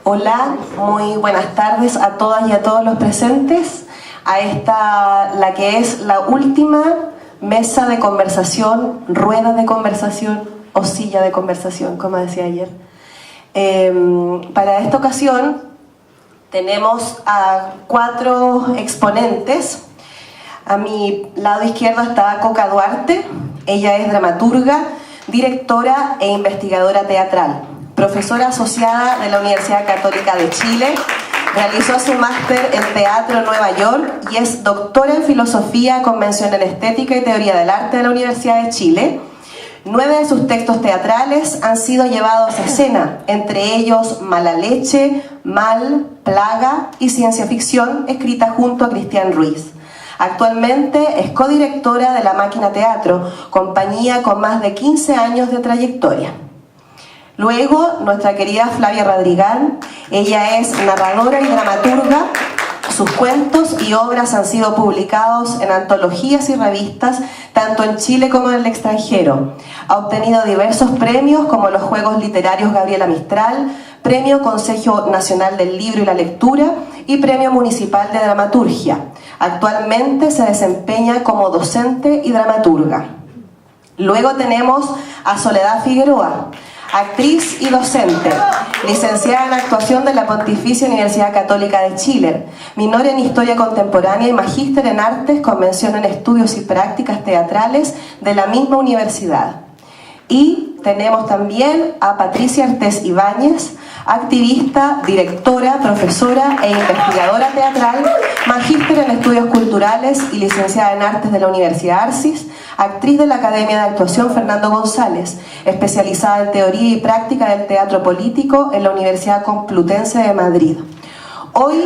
Hola, muy buenas tardes a todas y a todos los presentes a esta, la que es la última mesa de conversación, rueda de conversación o silla de conversación, como decía ayer. Para esta ocasión tenemos a 4 exponentes. A mi lado izquierdo está Coca Duarte. Ella es dramaturga, directora e investigadora teatral, profesora asociada de la Universidad Católica de Chile. Realizó su máster en teatro en Nueva York y es doctora en filosofía con mención en estética y teoría del arte de la Universidad de Chile. 9 de sus textos teatrales han sido llevados a escena, entre ellos Mala Leche, Mal, Plaga y Ciencia Ficción, escrita junto a Cristian Ruiz. Actualmente es codirectora de La Máquina Teatro, compañía con más de 15 años de trayectoria. Luego, nuestra querida Flavia Radrigán. Ella es narradora y dramaturga. Sus cuentos y obras han sido publicados en antologías y revistas, tanto en Chile como en el extranjero. Ha obtenido diversos premios, como los Juegos Literarios Gabriela Mistral, Premio Consejo Nacional del Libro y la Lectura y Premio Municipal de Dramaturgia. Actualmente se desempeña como docente y dramaturga. Luego tenemos a Soledad Figueroa, actriz y docente, licenciada en actuación de la Pontificia Universidad Católica de Chile, minor en Historia Contemporánea y magíster en Artes con mención en Estudios y Prácticas Teatrales de la misma universidad. Y tenemos también a Patricia Artés Ibáñez, activista, directora, profesora e investigadora teatral, magíster en Estudios Culturales y licenciada en Artes de la Universidad Arcis, actriz de la Academia de Actuación Fernando González, especializada en Teoría y Práctica del Teatro Político en la Universidad Complutense de Madrid. Hoy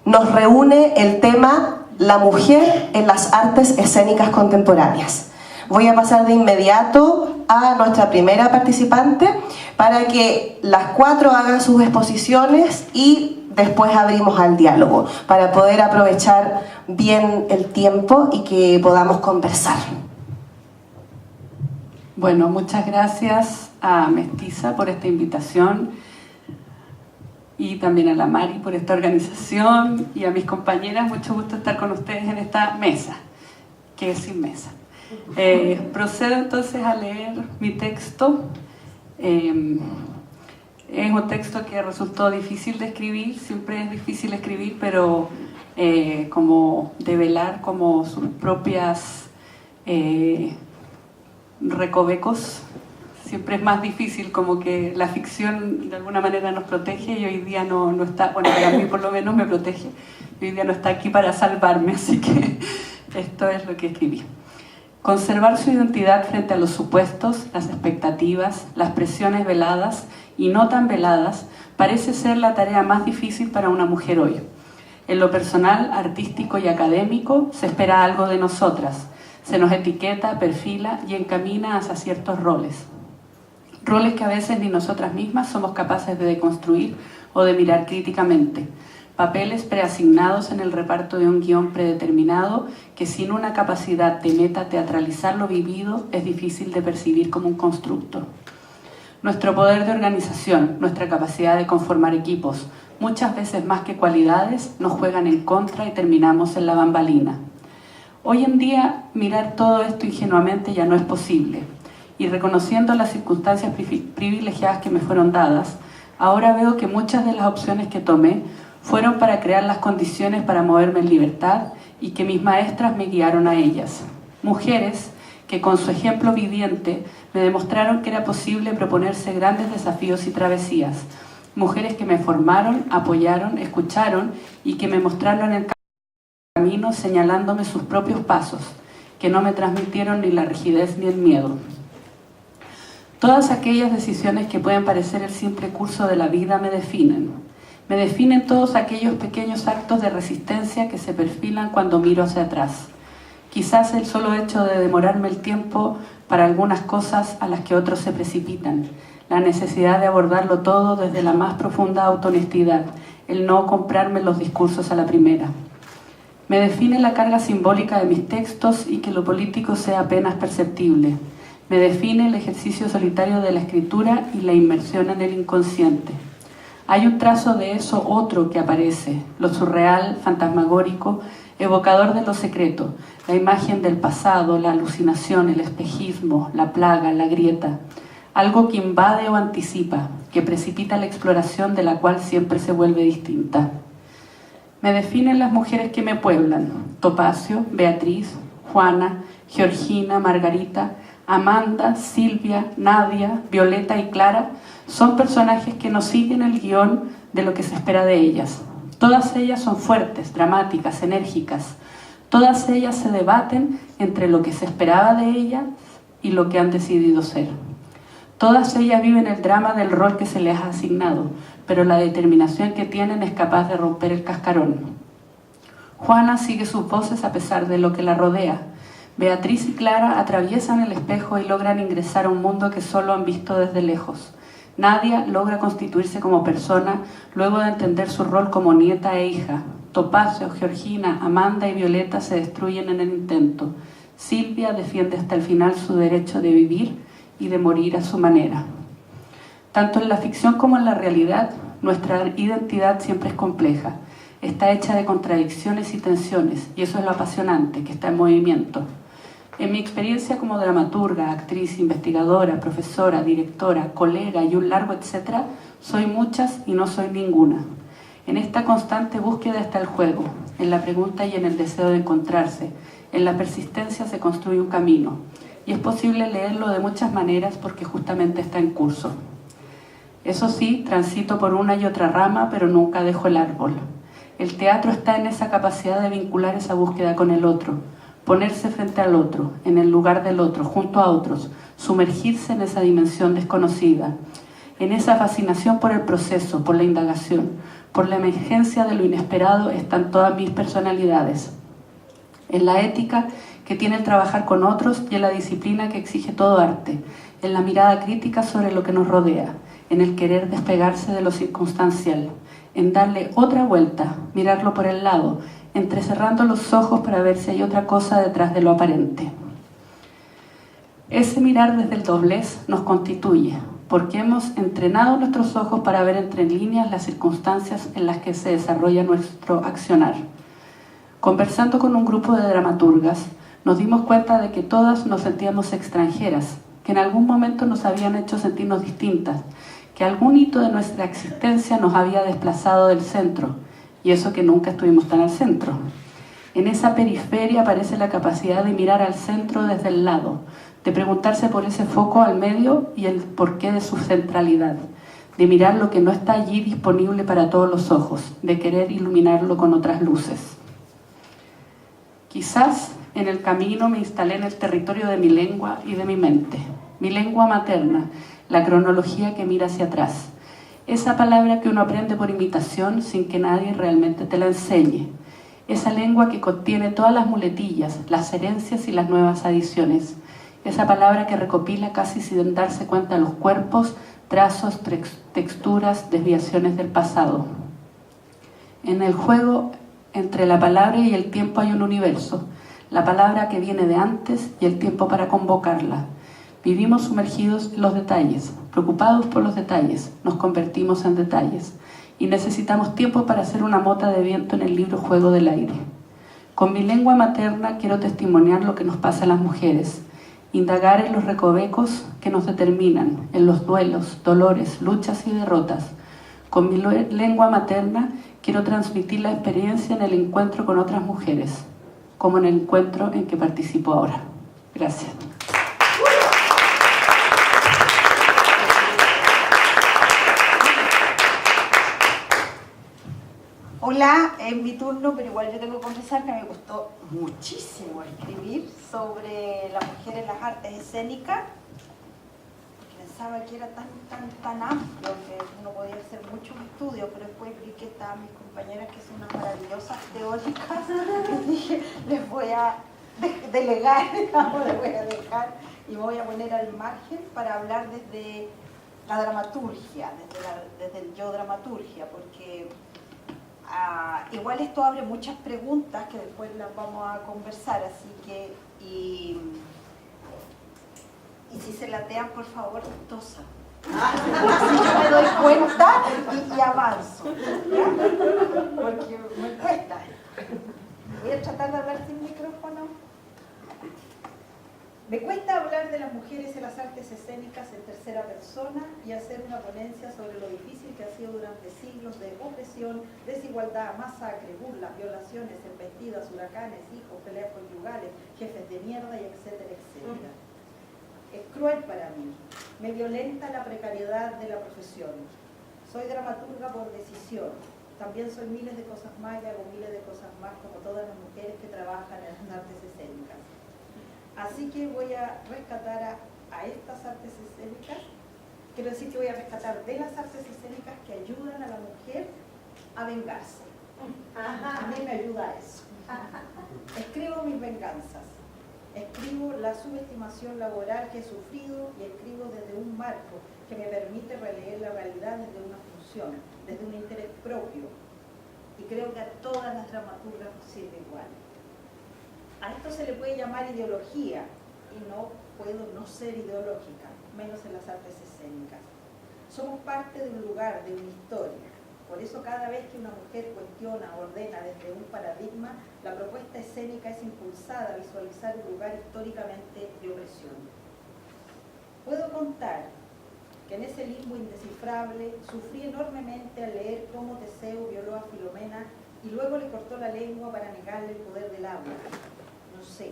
nos reúne el tema La mujer en las artes escénicas contemporáneas. Voy a pasar de inmediato a nuestra primera participante para que las 4 hagan sus exposiciones y después abrimos al diálogo para poder aprovechar bien el tiempo y que podamos conversar. Bueno, muchas gracias a Mestiza por esta invitación y también a la Mari por esta organización y a mis compañeras. Mucho gusto estar con ustedes en esta mesa, que es sin mesa. Procedo entonces a leer mi texto. Es un texto que resultó difícil de escribir, siempre es difícil escribir, pero como develar como sus propias recovecos, siempre es más difícil, como que la ficción de alguna manera nos protege y hoy día no está, bueno, para mí por lo menos me protege, y hoy día no está aquí para salvarme, así que esto es lo que escribí. Conservar su identidad frente a los supuestos, las expectativas, las presiones veladas y no tan veladas parece ser la tarea más difícil para una mujer hoy. En lo personal, artístico y académico se espera algo de nosotras. Se nos etiqueta, perfila y encamina hacia ciertos roles. Roles que a veces ni nosotras mismas somos capaces de deconstruir o de mirar críticamente. Papeles preasignados en el reparto de un guión predeterminado que sin una capacidad de metateatralizar lo vivido es difícil de percibir como un constructo. Nuestro poder de organización, nuestra capacidad de conformar equipos, muchas veces más que cualidades, nos juegan en contra y terminamos en la bambalina. Hoy en día mirar todo esto ingenuamente ya no es posible y reconociendo las circunstancias privilegiadas que me fueron dadas, ahora veo que muchas de las opciones que tomé fueron para crear las condiciones para moverme en libertad y que mis maestras me guiaron a ellas. Mujeres que con su ejemplo viviente me demostraron que era posible proponerse grandes desafíos y travesías. Mujeres que me formaron, apoyaron, escucharon y que me mostraron el camino señalándome sus propios pasos, que no me transmitieron ni la rigidez ni el miedo. Todas aquellas decisiones que pueden parecer el simple curso de la vida me definen. Me definen todos aquellos pequeños actos de resistencia que se perfilan cuando miro hacia atrás. Quizás el solo hecho de demorarme el tiempo para algunas cosas a las que otros se precipitan, la necesidad de abordarlo todo desde la más profunda autohonestidad, el no comprarme los discursos a la primera. Me define la carga simbólica de mis textos y que lo político sea apenas perceptible. Me define el ejercicio solitario de la escritura y la inmersión en el inconsciente. Hay un trazo de eso otro que aparece, lo surreal, fantasmagórico, evocador de lo secreto, la imagen del pasado, la alucinación, el espejismo, la plaga, la grieta, algo que invade o anticipa, que precipita la exploración de la cual siempre se vuelve distinta. Me definen las mujeres que me pueblan: Topacio, Beatriz, Juana, Georgina, Margarita, Amanda, Silvia, Nadia, Violeta y Clara son personajes que no siguen el guión de lo que se espera de ellas. Todas ellas son fuertes, dramáticas, enérgicas. Todas ellas se debaten entre lo que se esperaba de ellas y lo que han decidido ser. Todas ellas viven el drama del rol que se les ha asignado, pero la determinación que tienen es capaz de romper el cascarón. Juana sigue sus voces a pesar de lo que la rodea. Beatriz y Clara atraviesan el espejo y logran ingresar a un mundo que solo han visto desde lejos. Nadia logra constituirse como persona luego de entender su rol como nieta e hija. Topacio, Georgina, Amanda y Violeta se destruyen en el intento. Silvia defiende hasta el final su derecho de vivir y de morir a su manera. Tanto en la ficción como en la realidad, nuestra identidad siempre es compleja. Está hecha de contradicciones y tensiones, y eso es lo apasionante, que está en movimiento. En mi experiencia como dramaturga, actriz, investigadora, profesora, directora, colega y un largo etcétera, soy muchas y no soy ninguna. En esta constante búsqueda está el juego, en la pregunta y en el deseo de encontrarse. En la persistencia se construye un camino, y es posible leerlo de muchas maneras porque justamente está en curso. Eso sí, transito por una y otra rama, pero nunca dejo el árbol. El teatro está en esa capacidad de vincular esa búsqueda con el otro, ponerse frente al otro, en el lugar del otro, junto a otros, sumergirse en esa dimensión desconocida, en esa fascinación por el proceso, por la indagación, por la emergencia de lo inesperado están todas mis personalidades. En la ética que tiene el trabajar con otros y en la disciplina que exige todo arte, en la mirada crítica sobre lo que nos rodea, en el querer despegarse de lo circunstancial, en darle otra vuelta, mirarlo por el lado, entrecerrando los ojos para ver si hay otra cosa detrás de lo aparente. Ese mirar desde el doblez nos constituye, porque hemos entrenado nuestros ojos para ver entre líneas las circunstancias en las que se desarrolla nuestro accionar. Conversando con un grupo de dramaturgas, nos dimos cuenta de que todas nos sentíamos extranjeras, que en algún momento nos habían hecho sentirnos distintas, que algún hito de nuestra existencia nos había desplazado del centro, y eso que nunca estuvimos tan al centro. En esa periferia aparece la capacidad de mirar al centro desde el lado, de preguntarse por ese foco al medio y el porqué de su centralidad, de mirar lo que no está allí disponible para todos los ojos, de querer iluminarlo con otras luces. Quizás en el camino me instalé en el territorio de mi lengua y de mi mente, mi lengua materna, la cronología que mira hacia atrás. Esa palabra que uno aprende por imitación sin que nadie realmente te la enseñe. Esa lengua que contiene todas las muletillas, las herencias y las nuevas adiciones. Esa palabra que recopila casi sin darse cuenta los cuerpos, trazos, texturas, desviaciones del pasado. En el juego entre la palabra y el tiempo hay un universo. La palabra que viene de antes y el tiempo para convocarla. Vivimos sumergidos en los detalles, preocupados por los detalles, nos convertimos en detalles y necesitamos tiempo para hacer una mota de viento en el libro Juego del Aire. Con mi lengua materna quiero testimoniar lo que nos pasa a las mujeres, indagar en los recovecos que nos determinan, en los duelos, dolores, luchas y derrotas. Con mi lengua materna quiero transmitir la experiencia en el encuentro con otras mujeres, como en el encuentro en que participo ahora. Gracias. Hola, es mi turno, pero igual yo tengo que confesar que me gustó muchísimo escribir sobre la mujer en las artes escénicas. Pensaba que era tan amplio que uno podía hacer muchos estudios, pero después vi que estaban mis compañeras que son unas maravillosas teóricas y dije, les voy a delegar, les voy a dejar y me voy a poner al margen para hablar desde la dramaturgia, desde el yo dramaturgia, porque igual esto abre muchas preguntas que después las vamos a conversar, así que y si se latean, por favor, tosa. Así yo me doy cuenta y avanzo, ¿ya? Porque me cuesta. Voy a tratar de hablar sin micrófono. Me cuesta hablar de las mujeres en las artes escénicas en tercera persona y hacer una ponencia sobre lo difícil que ha sido durante siglos de opresión, desigualdad, masacre, burlas, violaciones, embestidas, huracanes, hijos, peleas conyugales, jefes de mierda y etcétera, etcétera. Es cruel para mí, me violenta la precariedad de la profesión. Soy dramaturga por decisión, también soy miles de cosas más y hago miles de cosas más como todas las mujeres que trabajan en las artes escénicas. Así que voy a rescatar a estas artes escénicas, quiero decir que voy a rescatar de las artes escénicas que ayudan a la mujer a vengarse. A mí me ayuda eso. Escribo mis venganzas, escribo la subestimación laboral que he sufrido y escribo desde un marco que me permite releer la realidad desde una función, desde un interés propio. Y creo que a todas las dramaturgas nos sirve igual. A esto se le puede llamar ideología y no puedo no ser ideológica, menos en las artes escénicas. Somos parte de un lugar, de una historia. Por eso cada vez que una mujer cuestiona, ordena desde un paradigma, la propuesta escénica es impulsada a visualizar un lugar históricamente de opresión. Puedo contar que en ese limbo indescifrable sufrí enormemente al leer cómo Teseo violó a Filomena y luego le cortó la lengua para negarle el poder del agua. No sé,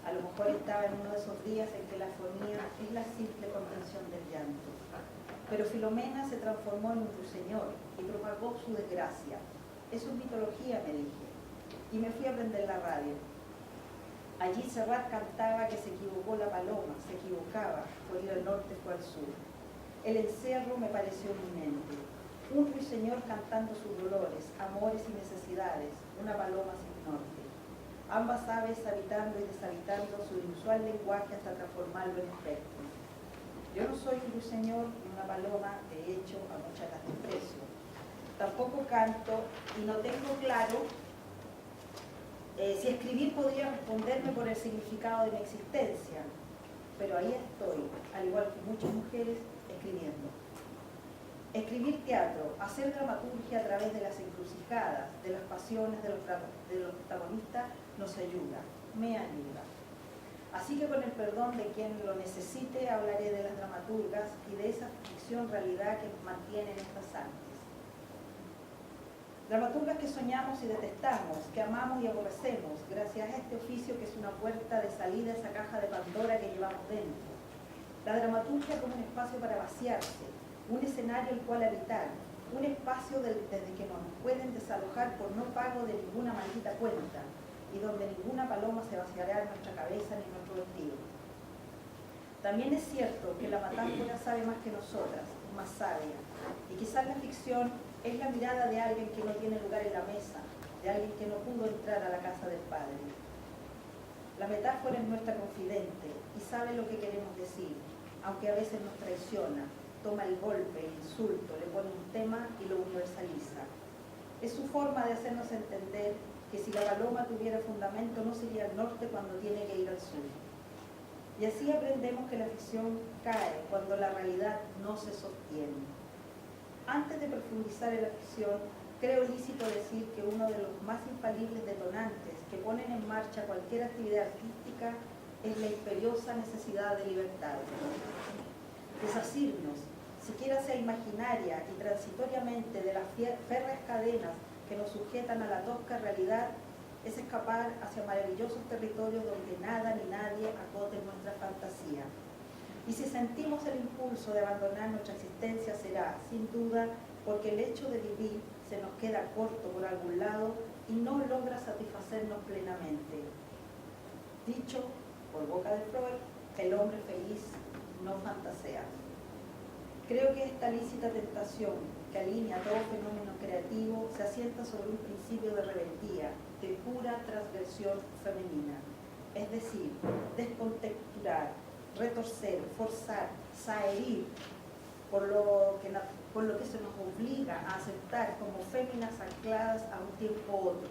a lo mejor estaba en uno de esos días en que la afonía es la simple contención del llanto. Pero Filomena se transformó en un ruiseñor y propagó su desgracia. Eso es mitología, me dije, y me fui a prender la radio. Allí Serrat cantaba que se equivocó la paloma, se equivocaba, por ir al norte fue al sur. El encierro me pareció inminente. Un ruiseñor cantando sus dolores, amores y necesidades, una paloma sin norte. Ambas aves habitando y deshabitando su inusual lenguaje hasta transformarlo en espectro. Yo no soy un ruiseñor ni una paloma, de hecho, a muchas las desprecio. Tampoco canto y no tengo claro si escribir podría responderme por el significado de mi existencia. Pero ahí estoy, al igual que muchas mujeres, escribiendo. Escribir teatro, hacer dramaturgia a través de las encrucijadas, de las pasiones de los protagonistas, nos ayuda, me ayuda. Así que con el perdón de quien lo necesite, hablaré de las dramaturgas y de esa ficción realidad que nos mantiene en estas artes. Dramaturgas que soñamos y detestamos, que amamos y aborrecemos, gracias a este oficio que es una puerta de salida a esa caja de Pandora que llevamos dentro. La dramaturgia como un espacio para vaciarse, un escenario al cual habitar, un espacio desde que no nos pueden desalojar por no pago de ninguna maldita cuenta y donde ninguna paloma se vaciará en nuestra cabeza ni en nuestro vestido. También es cierto que la metáfora sabe más que nosotras, es más sabia, y quizás la ficción es la mirada de alguien que no tiene lugar en la mesa, de alguien que no pudo entrar a la casa del Padre. La metáfora es nuestra confidente y sabe lo que queremos decir, aunque a veces nos traiciona, toma el golpe, el insulto, le pone un tema y lo universaliza. Es su forma de hacernos entender que si la paloma tuviera fundamento no sería al norte cuando tiene que ir al sur. Y así aprendemos que la ficción cae cuando la realidad no se sostiene. Antes de profundizar en la ficción, creo lícito decir que uno de los más infalibles detonantes que ponen en marcha cualquier actividad artística es la imperiosa necesidad de libertad. Desasirnos, siquiera sea imaginaria y transitoriamente, de las férreas cadenas que nos sujetan a la tosca realidad, es escapar hacia maravillosos territorios donde nada ni nadie acote nuestra fantasía. Y si sentimos el impulso de abandonar nuestra existencia será, sin duda, porque el hecho de vivir se nos queda corto por algún lado y no logra satisfacernos plenamente. Dicho por boca de Freud, el hombre feliz no fantasea. Creo que esta lícita tentación que alinea todo fenómeno creativo se asienta sobre un principio de rebeldía, de pura transgresión femenina. Es decir, descontexturar, retorcer, forzar, saherir, por lo que se nos obliga a aceptar como féminas ancladas a un tiempo u otro.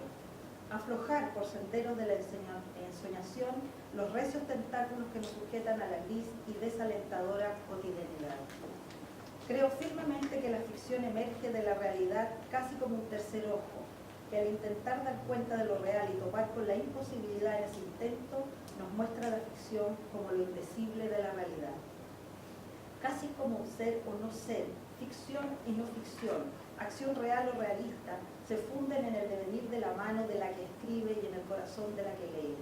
Aflojar por senderos de la ensoñación los recios tentáculos que nos sujetan a la gris y desalentadora cotidianidad. Creo firmemente que la ficción emerge de la realidad casi como un tercer ojo, que al intentar dar cuenta de lo real y topar con la imposibilidad en ese intento, nos muestra la ficción como lo indecible de la realidad. Casi como ser o no ser, ficción y no ficción, acción real o realista, se funden en el devenir de la mano de la que escribe y en el corazón de la que lee.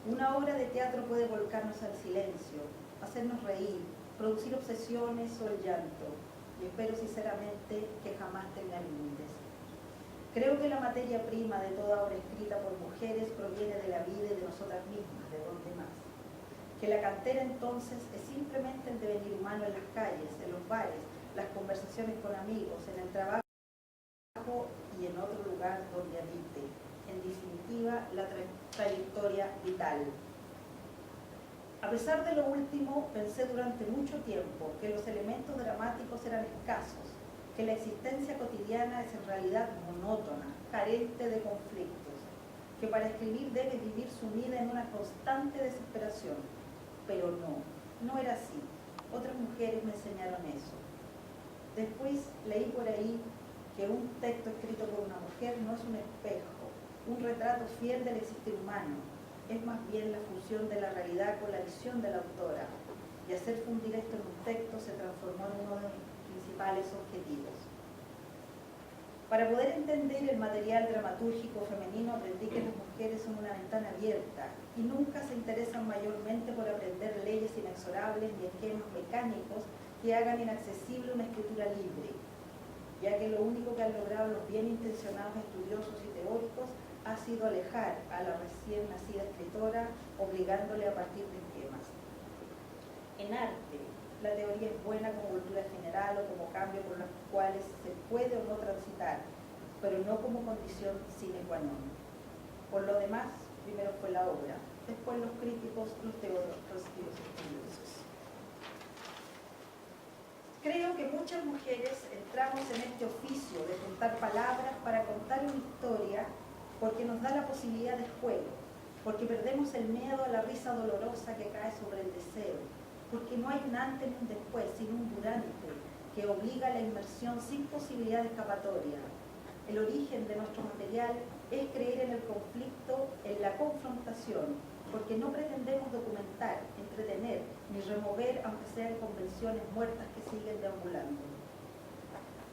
Una obra de teatro puede volcarnos al silencio, hacernos reír, producir obsesiones o el llanto, y espero sinceramente que jamás tenga límites. Creo que la materia prima de toda obra escrita por mujeres proviene de la vida y de nosotras mismas, ¿de dónde más? Que la cantera entonces es simplemente el devenir humano en las calles, en los bares, las conversaciones con amigos, en el trabajo y en otro lugar donde habite. En definitiva, la trayectoria vital. A pesar de lo último, pensé durante mucho tiempo que los elementos dramáticos eran escasos, que la existencia cotidiana es en realidad monótona, carente de conflictos, que para escribir debe vivir sumida en una constante desesperación. Pero no era así. Otras mujeres me enseñaron eso. Después leí por ahí que un texto escrito por una mujer no es un espejo, un retrato fiel del existir humano, es más bien la fusión de la realidad con la visión de la autora, y hacer fundir esto en un texto se transformó en uno de mis principales objetivos. Para poder entender el material dramatúrgico femenino aprendí que las mujeres son una ventana abierta y nunca se interesan mayormente por aprender leyes inexorables ni esquemas mecánicos que hagan inaccesible una escritura libre, ya que lo único que han logrado los bien intencionados estudiosos y teóricos ha sido alejar a la recién nacida escritora, obligándole a partir de esquemas. En arte, la teoría es buena como cultura general o como cambio por los cuales se puede o no transitar, pero no como condición sine qua non. Por lo demás, primero fue la obra, después los críticos, los teóricos y los estudiosos. Creo que muchas mujeres entramos en este oficio de juntar palabras para contar una historia porque nos da la posibilidad de juego, porque perdemos el miedo a la risa dolorosa que cae sobre el deseo, porque no hay un antes ni un después, sino un durante que obliga a la inmersión sin posibilidad de escapatoria. El origen de nuestro material es creer en el conflicto, en la confrontación, porque no pretendemos documentar, entretener, ni remover, aunque sean convenciones muertas que siguen deambulando.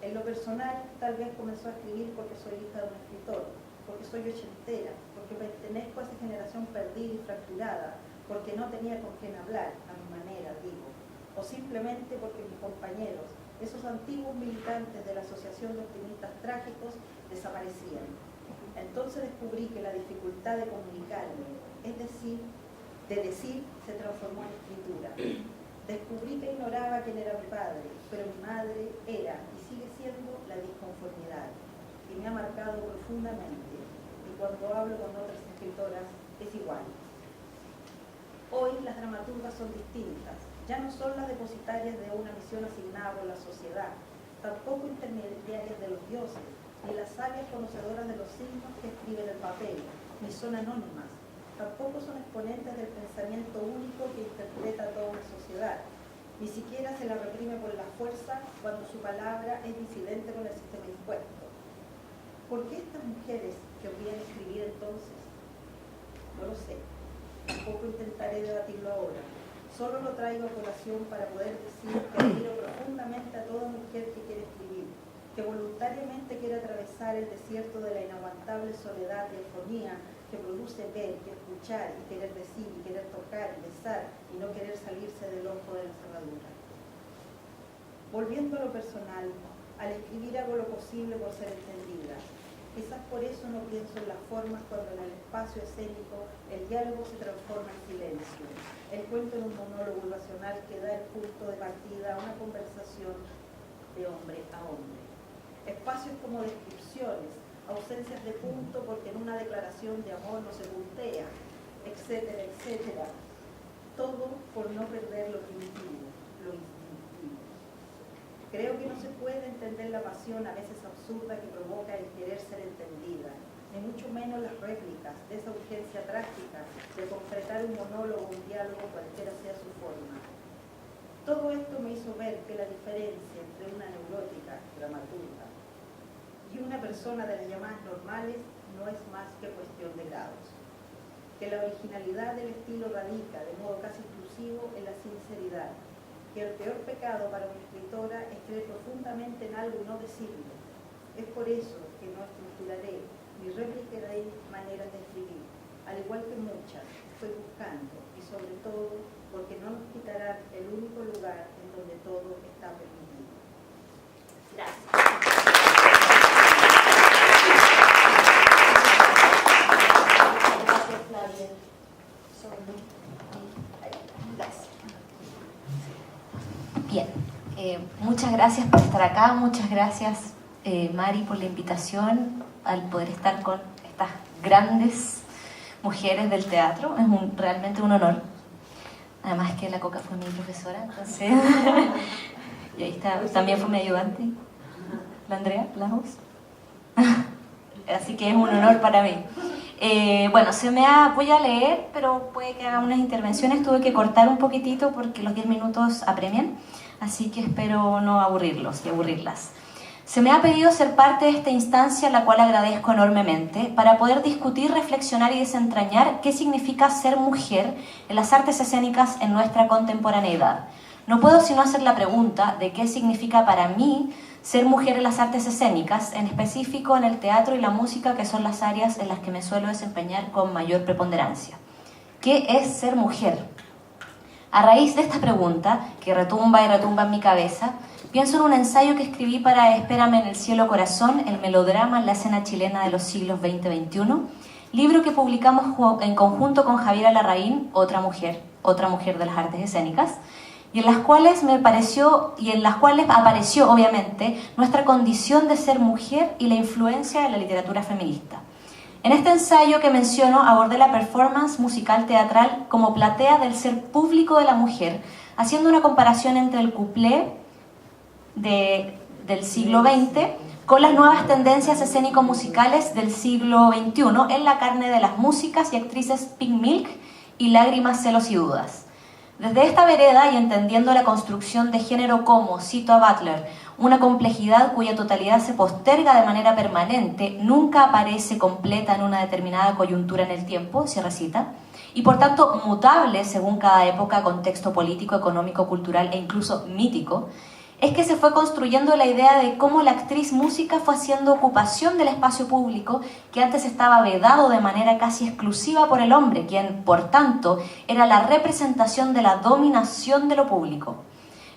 En lo personal, tal vez comenzó a escribir porque soy hija de un escritor, porque soy ochentera, porque pertenezco a esa generación perdida y fracturada, porque no tenía con quién hablar, a mi manera, digo, o simplemente porque mis compañeros, esos antiguos militantes de la Asociación de Optimistas Trágicos, desaparecían. Entonces descubrí que la dificultad de comunicarme, es decir, de decir, se transformó en escritura. Descubrí que ignoraba quién era mi padre, pero mi madre era y sigue siendo la disconformidad, y me ha marcado profundamente, y cuando hablo con otras escritoras es igual. Hoy las dramaturgas son distintas, ya no son las depositarias de una misión asignada por la sociedad, tampoco intermediarias de los dioses, ni las sabias conocedoras de los signos que escriben el papel, ni son anónimas, tampoco son exponentes del pensamiento único que interpreta toda una sociedad, ni siquiera se la reprime por la fuerza cuando su palabra es disidente con el sistema impuesto. ¿Por qué estas mujeres querrían escribir entonces? No lo sé. Tampoco intentaré debatirlo ahora. Solo lo traigo a colación para poder decir que admiro profundamente a toda mujer que quiere escribir, que voluntariamente quiere atravesar el desierto de la inaguantable soledad y eufonía que produce ver y escuchar y querer decir y querer tocar y besar y no querer salirse del ojo de la cerradura. Volviendo a lo personal, al escribir hago lo posible por ser entendida. Quizás por eso no pienso en las formas cuando en el espacio escénico el diálogo se transforma en silencio. El cuento en un monólogo racional que da el punto de partida a una conversación de hombre a hombre. Espacios como descripciones, ausencias de punto porque en una declaración de amor no se puntea, etcétera, etcétera. Todo por no perder lo primitivo, lo instintivo. Creo que no se puede entender la pasión a veces absurda que provoca el querer ser entendida, ni mucho menos las réplicas de esa urgencia trágica de concretar un monólogo, un diálogo, cualquiera sea su forma. Todo esto me hizo ver que la diferencia entre una neurótica dramaturga y una persona de las llamadas normales no es más que cuestión de grados. Que la originalidad del estilo radica de modo casi exclusivo en la sinceridad. Que el peor pecado para una escritora es creer profundamente en algo y no decirlo. Es por eso que no estructuraré ni replicaré maneras de escribir. Al igual que muchas, estoy buscando y sobre todo porque no nos quitarán el único lugar en donde todo está permitido. Gracias. Gracias, Flavia. Gracias. Bien, muchas gracias por estar acá, muchas gracias Mari por la invitación al poder estar con estas grandes mujeres del teatro. Es realmente un honor. Además que la Coca fue mi profesora, entonces... y ahí está, también fue mi ayudante, la Andrea Lagos. Así que es un honor para mí. Bueno, voy a leer, pero puede que haga unas intervenciones. Tuve que cortar un poquitito porque los 10 minutos apremian, así que espero no aburrirlos y aburrirlas. Se me ha pedido ser parte de esta instancia, la cual agradezco enormemente, para poder discutir, reflexionar y desentrañar qué significa ser mujer en las artes escénicas en nuestra contemporaneidad. No puedo sino hacer la pregunta de qué significa para mí ser mujer en las artes escénicas, en específico en el teatro y la música, que son las áreas en las que me suelo desempeñar con mayor preponderancia. ¿Qué es ser mujer? A raíz de esta pregunta, que retumba y retumba en mi cabeza, pienso en un ensayo que escribí para Espérame en el cielo corazón, el melodrama en la escena chilena de los siglos XX-XXI, libro que publicamos en conjunto con Javiera Larraín, otra mujer de las artes escénicas, y en las cuales apareció obviamente nuestra condición de ser mujer y la influencia de la literatura feminista. En este ensayo que menciono abordé la performance musical teatral como platea del ser público de la mujer, haciendo una comparación entre el cuplé del siglo XX con las nuevas tendencias escénico-musicales del siglo XXI en la carne de las músicas y actrices Pink Milk y Lágrimas, celos y dudas. Desde esta vereda y entendiendo la construcción de género como, cito a Butler, una complejidad cuya totalidad se posterga de manera permanente, nunca aparece completa en una determinada coyuntura en el tiempo, cierra cita, y por tanto mutable según cada época, contexto político, económico, cultural e incluso mítico, es que se fue construyendo la idea de cómo la actriz música fue haciendo ocupación del espacio público que antes estaba vedado de manera casi exclusiva por el hombre, quien, por tanto, era la representación de la dominación de lo público.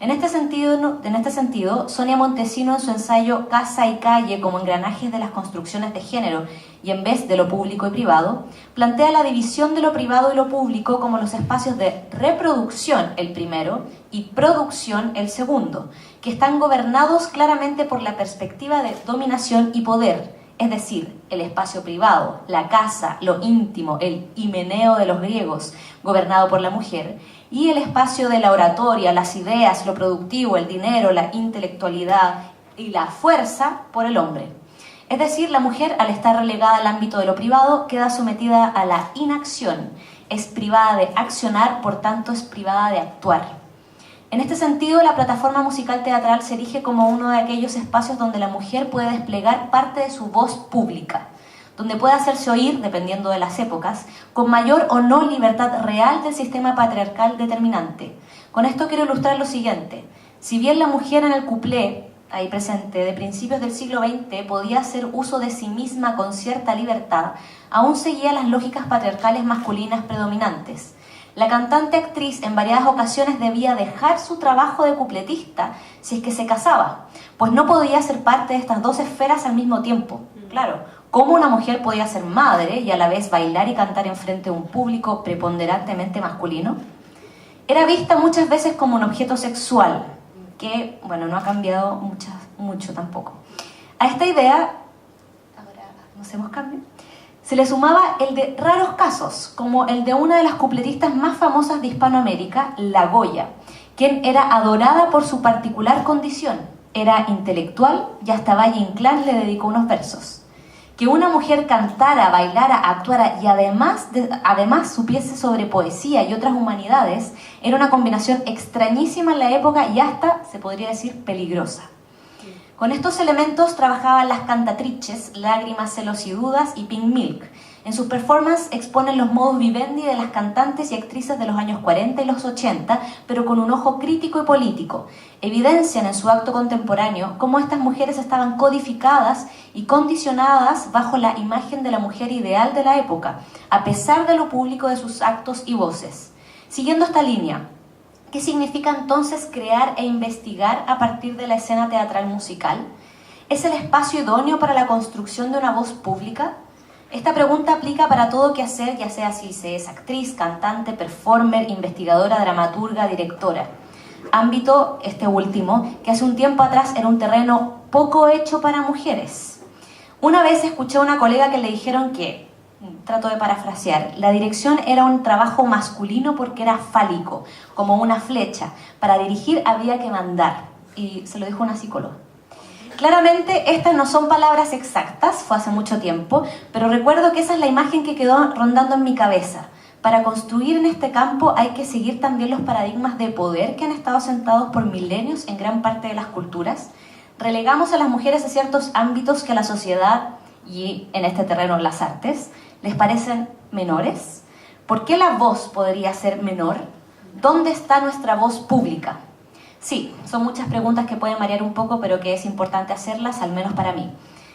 En este sentido, Sonia Montesino, en su ensayo Casa y Calle como engranajes de las construcciones de género y en vez de lo público y privado, plantea la división de lo privado y lo público como los espacios de reproducción, el primero, y producción, el segundo, que están gobernados claramente por la perspectiva de dominación y poder, es decir, el espacio privado, la casa, lo íntimo, el himeneo de los griegos, gobernado por la mujer, y el espacio de la oratoria, las ideas, lo productivo, el dinero, la intelectualidad y la fuerza por el hombre. Es decir, la mujer, al estar relegada al ámbito de lo privado, queda sometida a la inacción, es privada de accionar, por tanto es privada de actuar. En este sentido, la plataforma musical teatral se erige como uno de aquellos espacios donde la mujer puede desplegar parte de su voz pública, donde puede hacerse oír, dependiendo de las épocas, con mayor o no libertad real del sistema patriarcal determinante. Con esto quiero ilustrar lo siguiente. Si bien la mujer en el cuplé, ahí presente, de principios del siglo XX, podía hacer uso de sí misma con cierta libertad, aún seguía las lógicas patriarcales masculinas predominantes. La cantante actriz en variadas ocasiones debía dejar su trabajo de cupletista si es que se casaba, pues no podía ser parte de estas dos esferas al mismo tiempo. Claro, ¿cómo una mujer podía ser madre y a la vez bailar y cantar enfrente de un público preponderantemente masculino? Era vista muchas veces como un objeto sexual, que, bueno, no ha cambiado mucho tampoco. A esta idea, ahora no hacemos cambio, se le sumaba el de raros casos, como el de una de las cupletistas más famosas de Hispanoamérica, La Goya, quien era adorada por su particular condición. Era intelectual y hasta Valle Inclán le dedicó unos versos. Que una mujer cantara, bailara, actuara y además supiese sobre poesía y otras humanidades era una combinación extrañísima en la época y hasta, se podría decir, peligrosa. Con estos elementos trabajaban las cantatrices Lágrimas, celos y dudas y Pink Milk. En sus performances exponen los modus vivendi de las cantantes y actrices de los años 40 y los 80, pero con un ojo crítico y político. Evidencian en su acto contemporáneo cómo estas mujeres estaban codificadas y condicionadas bajo la imagen de la mujer ideal de la época, a pesar de lo público de sus actos y voces. Siguiendo esta línea, ¿qué significa entonces crear e investigar a partir de la escena teatral musical? ¿Es el espacio idóneo para la construcción de una voz pública? Esta pregunta aplica para todo quehacer, ya sea si se es actriz, cantante, performer, investigadora, dramaturga, directora. Ámbito, este último, que hace un tiempo atrás era un terreno poco hecho para mujeres. Una vez escuché a una colega que le dijeron que, trato de parafrasear, la dirección era un trabajo masculino porque era fálico, como una flecha. Para dirigir había que mandar. Y se lo dijo una psicóloga. Claramente estas no son palabras exactas, fue hace mucho tiempo, pero recuerdo que esa es la imagen que quedó rondando en mi cabeza. Para construir en este campo hay que seguir también los paradigmas de poder que han estado sentados por milenios en gran parte de las culturas. Relegamos a las mujeres a ciertos ámbitos que a la sociedad, y en este terreno las artes, les parecen menores. ¿Por qué la voz podría ser menor? ¿Dónde está nuestra voz pública? Sí, son muchas preguntas que pueden variar un poco, pero que es importante hacerlas, al menos para mí.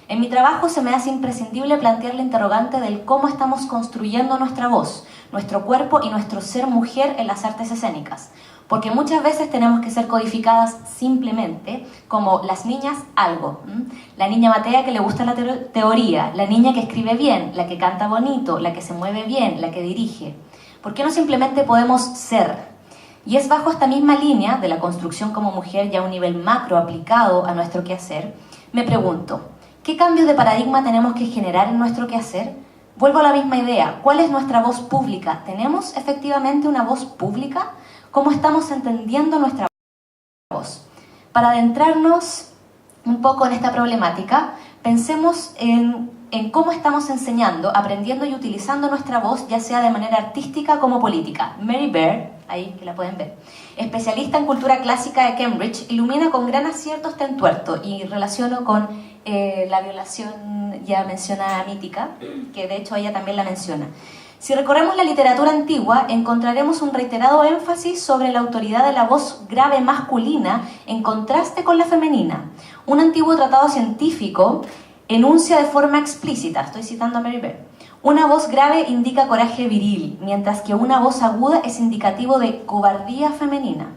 En mi trabajo se me hace imprescindible plantear la interrogante del cómo estamos construyendo nuestra voz, nuestro cuerpo y nuestro ser mujer en las artes escénicas. Porque muchas veces tenemos que ser codificadas simplemente como las niñas algo. La niña matea que le gusta la teoría, la niña que escribe bien, la que canta bonito, la que se mueve bien, la que dirige. ¿Por qué no simplemente podemos ser? Y es bajo esta misma línea de la construcción como mujer ya a un nivel macro aplicado a nuestro quehacer, me pregunto, ¿qué cambios de paradigma tenemos que generar en nuestro quehacer? Vuelvo a la misma idea, ¿cuál es nuestra voz pública? ¿Tenemos efectivamente una voz pública? ¿Cómo estamos entendiendo nuestra voz? Para adentrarnos un poco en esta problemática, pensemos en cómo estamos enseñando, aprendiendo y utilizando nuestra voz, ya sea de manera artística como política. Mary Beard, ahí que la pueden ver, especialista en cultura clásica de Cambridge, ilumina con gran acierto este entuerto y relaciono con la violación ya mencionada mítica, que de hecho ella también la menciona. Si recorremos la literatura antigua, encontraremos un reiterado énfasis sobre la autoridad de la voz grave masculina en contraste con la femenina. Un antiguo tratado científico enuncia de forma explícita, estoy citando a Mary Beard, una voz grave indica coraje viril, mientras que una voz aguda es indicativo de cobardía femenina.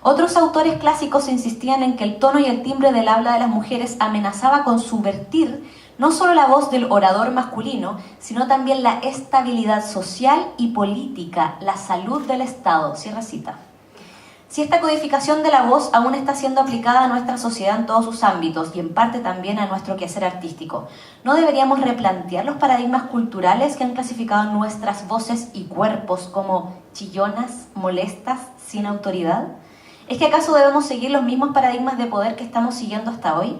Otros autores clásicos insistían en que el tono y el timbre del habla de las mujeres amenazaba con subvertir no solo la voz del orador masculino, sino también la estabilidad social y política, la salud del Estado. Cierra cita. Si esta codificación de la voz aún está siendo aplicada a nuestra sociedad en todos sus ámbitos y en parte también a nuestro quehacer artístico, ¿no deberíamos replantear los paradigmas culturales que han clasificado nuestras voces y cuerpos como chillonas, molestas, sin autoridad? ¿Es que acaso debemos seguir los mismos paradigmas de poder que estamos siguiendo hasta hoy?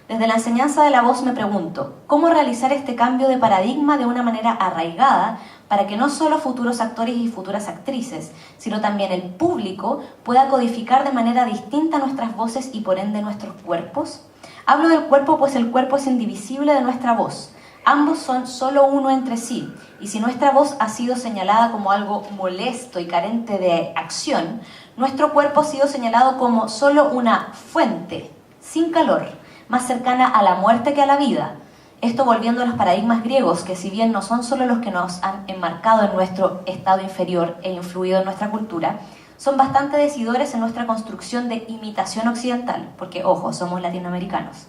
Desde la enseñanza de la voz me pregunto, ¿cómo realizar este cambio de paradigma de una manera arraigada para que no solo futuros actores y futuras actrices, sino también el público pueda codificar de manera distinta nuestras voces y por ende nuestros cuerpos? Hablo del cuerpo pues el cuerpo es indivisible de nuestra voz. Ambos son solo uno entre sí, y si nuestra voz ha sido señalada como algo molesto y carente de acción, nuestro cuerpo ha sido señalado como solo una fuente, sin calor, más cercana a la muerte que a la vida. Esto volviendo a los paradigmas griegos, que si bien no son solo los que nos han enmarcado en nuestro estado inferior e influido en nuestra cultura, son bastante decidores en nuestra construcción de imitación occidental, porque, ojo, somos latinoamericanos.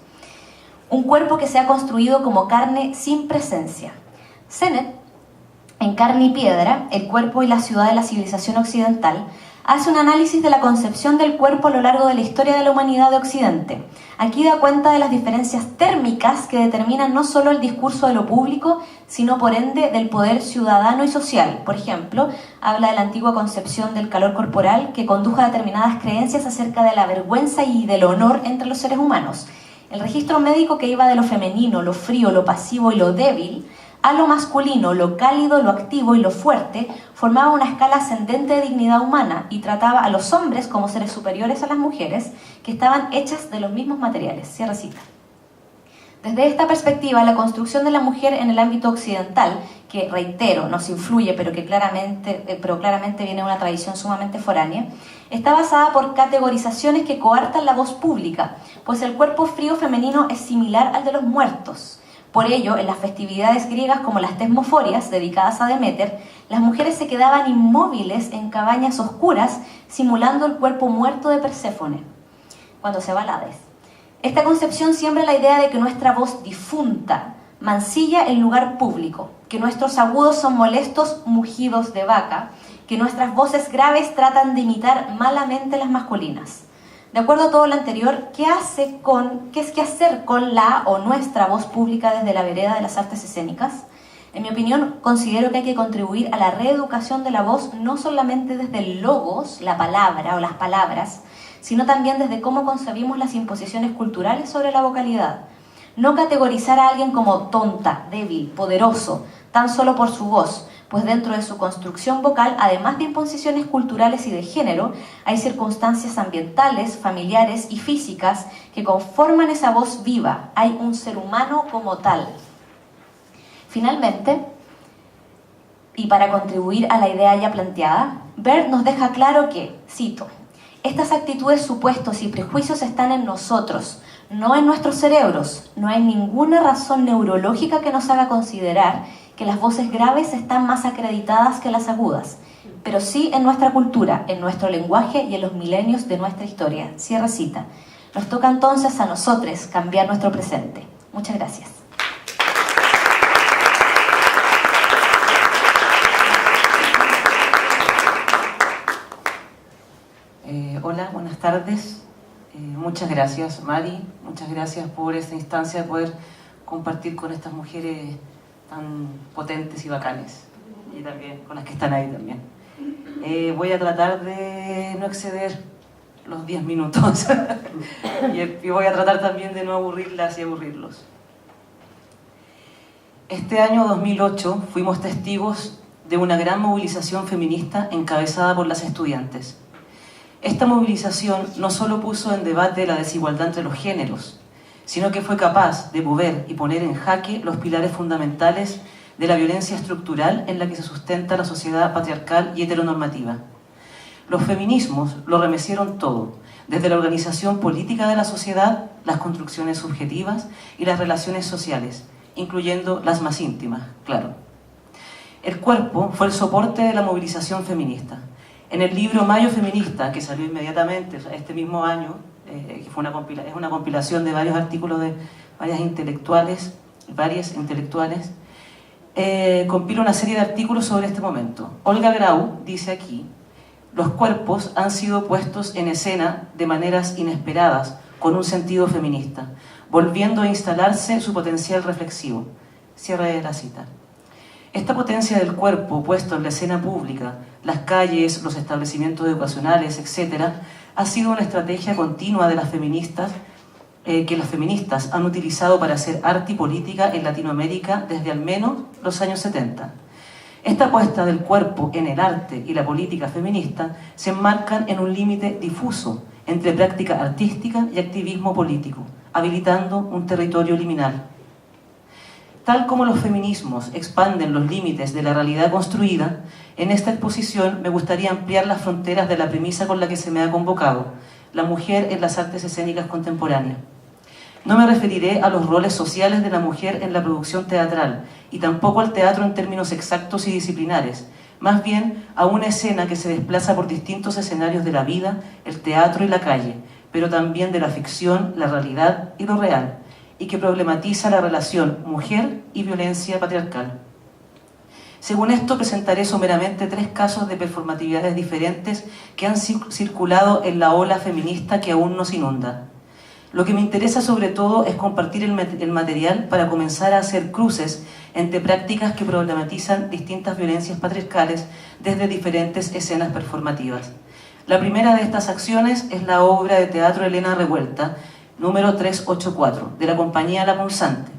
Un cuerpo que se ha construido como carne sin presencia. Sennett, en Carne y Piedra, el cuerpo y la ciudad de la civilización occidental, hace un análisis de la concepción del cuerpo a lo largo de la historia de la humanidad de Occidente. Aquí da cuenta de las diferencias térmicas que determinan no solo el discurso de lo público, sino por ende del poder ciudadano y social. Por ejemplo, habla de la antigua concepción del calor corporal que condujo a determinadas creencias acerca de la vergüenza y del honor entre los seres humanos. El registro médico que iba de lo femenino, lo frío, lo pasivo y lo débil, a lo masculino, lo cálido, lo activo y lo fuerte, formaba una escala ascendente de dignidad humana y trataba a los hombres como seres superiores a las mujeres, que estaban hechas de los mismos materiales. Cierre cita. Desde esta perspectiva, la construcción de la mujer en el ámbito occidental, que, reitero, nos influye, pero claramente viene de una tradición sumamente foránea, está basada por categorizaciones que coartan la voz pública, pues el cuerpo frío femenino es similar al de los muertos. Por ello, en las festividades griegas como las tesmoforias, dedicadas a Deméter, las mujeres se quedaban inmóviles en cabañas oscuras, simulando el cuerpo muerto de Perséfone, cuando se va al Hades. Esta concepción siembra la idea de que nuestra voz difunta mancilla el lugar público, que nuestros agudos son molestos mugidos de vaca, que nuestras voces graves tratan de imitar malamente las masculinas. De acuerdo a todo lo anterior, ¿qué es que hacer con la o nuestra voz pública desde la vereda de las artes escénicas? En mi opinión, considero que hay que contribuir a la reeducación de la voz no solamente desde el logos, la palabra o las palabras, sino también desde cómo concebimos las imposiciones culturales sobre la vocalidad. No categorizar a alguien como tonta, débil, poderoso, tan solo por su voz, pues dentro de su construcción vocal, además de imposiciones culturales y de género, hay circunstancias ambientales, familiares y físicas que conforman esa voz viva. Hay un ser humano como tal. Finalmente, y para contribuir a la idea ya planteada, Bert nos deja claro que, cito, estas actitudes, supuestos y prejuicios están en nosotros, no en nuestros cerebros. No hay ninguna razón neurológica que nos haga considerar que las voces graves están más acreditadas que las agudas, pero sí en nuestra cultura, en nuestro lenguaje y en los milenios de nuestra historia. Cierre cita. Nos toca entonces a nosotros cambiar nuestro presente. Muchas gracias. Hola, buenas tardes. Muchas gracias, Mari. Muchas gracias por esta instancia de poder compartir con estas mujeres tan potentes y bacanes. Y también con las que están ahí también. Voy a tratar de no exceder los 10 minutos. y voy a tratar también de no aburrirlas y aburrirlos. Este año 2008 fuimos testigos de una gran movilización feminista encabezada por las estudiantes. Esta movilización no solo puso en debate la desigualdad entre los géneros, sino que fue capaz de mover y poner en jaque los pilares fundamentales de la violencia estructural en la que se sustenta la sociedad patriarcal y heteronormativa. Los feminismos lo remecieron todo, desde la organización política de la sociedad, las construcciones subjetivas y las relaciones sociales, incluyendo las más íntimas, claro. El cuerpo fue el soporte de la movilización feminista. En el libro Mayo Feminista, que salió inmediatamente este mismo año, que es una compilación de varios artículos de varias intelectuales, compila una serie de artículos sobre este momento. Olga Grau dice aquí: los cuerpos han sido puestos en escena de maneras inesperadas, con un sentido feminista, volviendo a instalarse su potencial reflexivo. Cierre de la cita. Esta potencia del cuerpo puesto en la escena pública, las calles, los establecimientos educacionales, etc., ha sido una estrategia continua de las feministas que las feministas han utilizado para hacer arte y política en Latinoamérica desde al menos los años 70. Esta puesta del cuerpo en el arte y la política feminista se enmarcan en un límite difuso entre práctica artística y activismo político, habilitando un territorio liminal. Tal como los feminismos expanden los límites de la realidad construida, en esta exposición me gustaría ampliar las fronteras de la premisa con la que se me ha convocado, la mujer en las artes escénicas contemporáneas. No me referiré a los roles sociales de la mujer en la producción teatral, y tampoco al teatro en términos exactos y disciplinares, más bien a una escena que se desplaza por distintos escenarios de la vida, el teatro y la calle, pero también de la ficción, la realidad y lo real, y que problematiza la relación mujer y violencia patriarcal. Según esto, presentaré someramente 3 casos de performatividades diferentes que han circulado en la ola feminista que aún nos inunda. Lo que me interesa sobre todo es compartir el material para comenzar a hacer cruces entre prácticas que problematizan distintas violencias patriarcales desde diferentes escenas performativas. La primera de estas acciones es la obra de teatro Elena Revuelta, número 384, de la compañía La Punzante.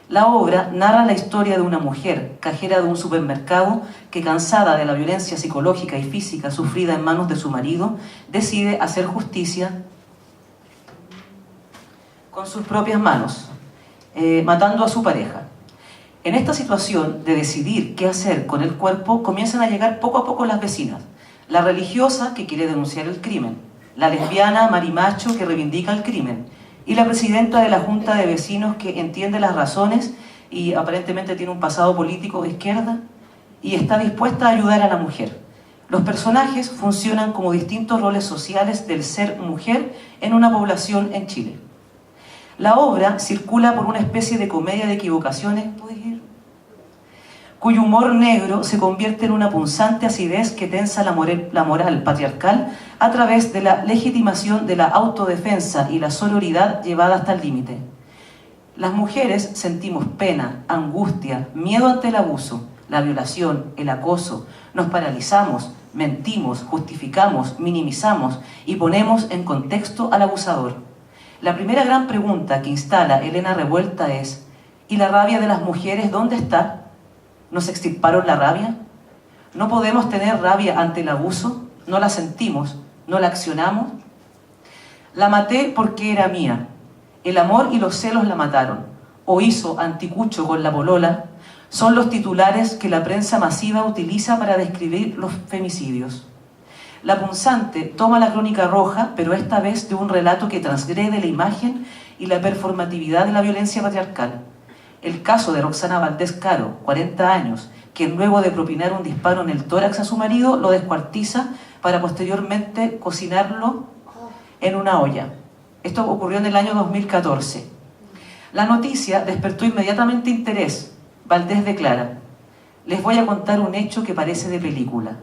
La obra narra la historia de una mujer, cajera de un supermercado, que cansada de la violencia psicológica y física sufrida en manos de su marido, decide hacer justicia con sus propias manos, matando a su pareja. En esta situación de decidir qué hacer con el cuerpo, comienzan a llegar poco a poco las vecinas. La religiosa, que quiere denunciar el crimen, la lesbiana marimacho, que reivindica el crimen, y la presidenta de la Junta de Vecinos, que entiende las razones y aparentemente tiene un pasado político de izquierda y está dispuesta a ayudar a la mujer. Los personajes funcionan como distintos roles sociales del ser mujer en una población en Chile. La obra circula por una especie de comedia de equivocaciones, ¿puedes ir?, cuyo humor negro se convierte en una punzante acidez que tensa la moral patriarcal a través de la legitimación de la autodefensa y la sororidad llevada hasta el límite. Las mujeres sentimos pena, angustia, miedo ante el abuso, la violación, el acoso. Nos paralizamos, mentimos, justificamos, minimizamos y ponemos en contexto al abusador. La primera gran pregunta que instala Elena Revuelta es: ¿y la rabia de las mujeres dónde está? ¿Nos extirparon la rabia? ¿No podemos tener rabia ante el abuso? ¿No la sentimos? ¿No la accionamos? La maté porque era mía. El amor y los celos la mataron. O hizo anticucho con la polola. Son los titulares que la prensa masiva utiliza para describir los femicidios. La Punzante toma la crónica roja, pero esta vez de un relato que transgrede la imagen y la performatividad de la violencia patriarcal. El caso de Roxana Valdés Caro, 40 años, quien luego de propinar un disparo en el tórax a su marido, lo descuartiza para posteriormente cocinarlo en una olla. Esto ocurrió en el año 2014. La noticia despertó inmediatamente interés. Valdés declara: les voy a contar un hecho que parece de película.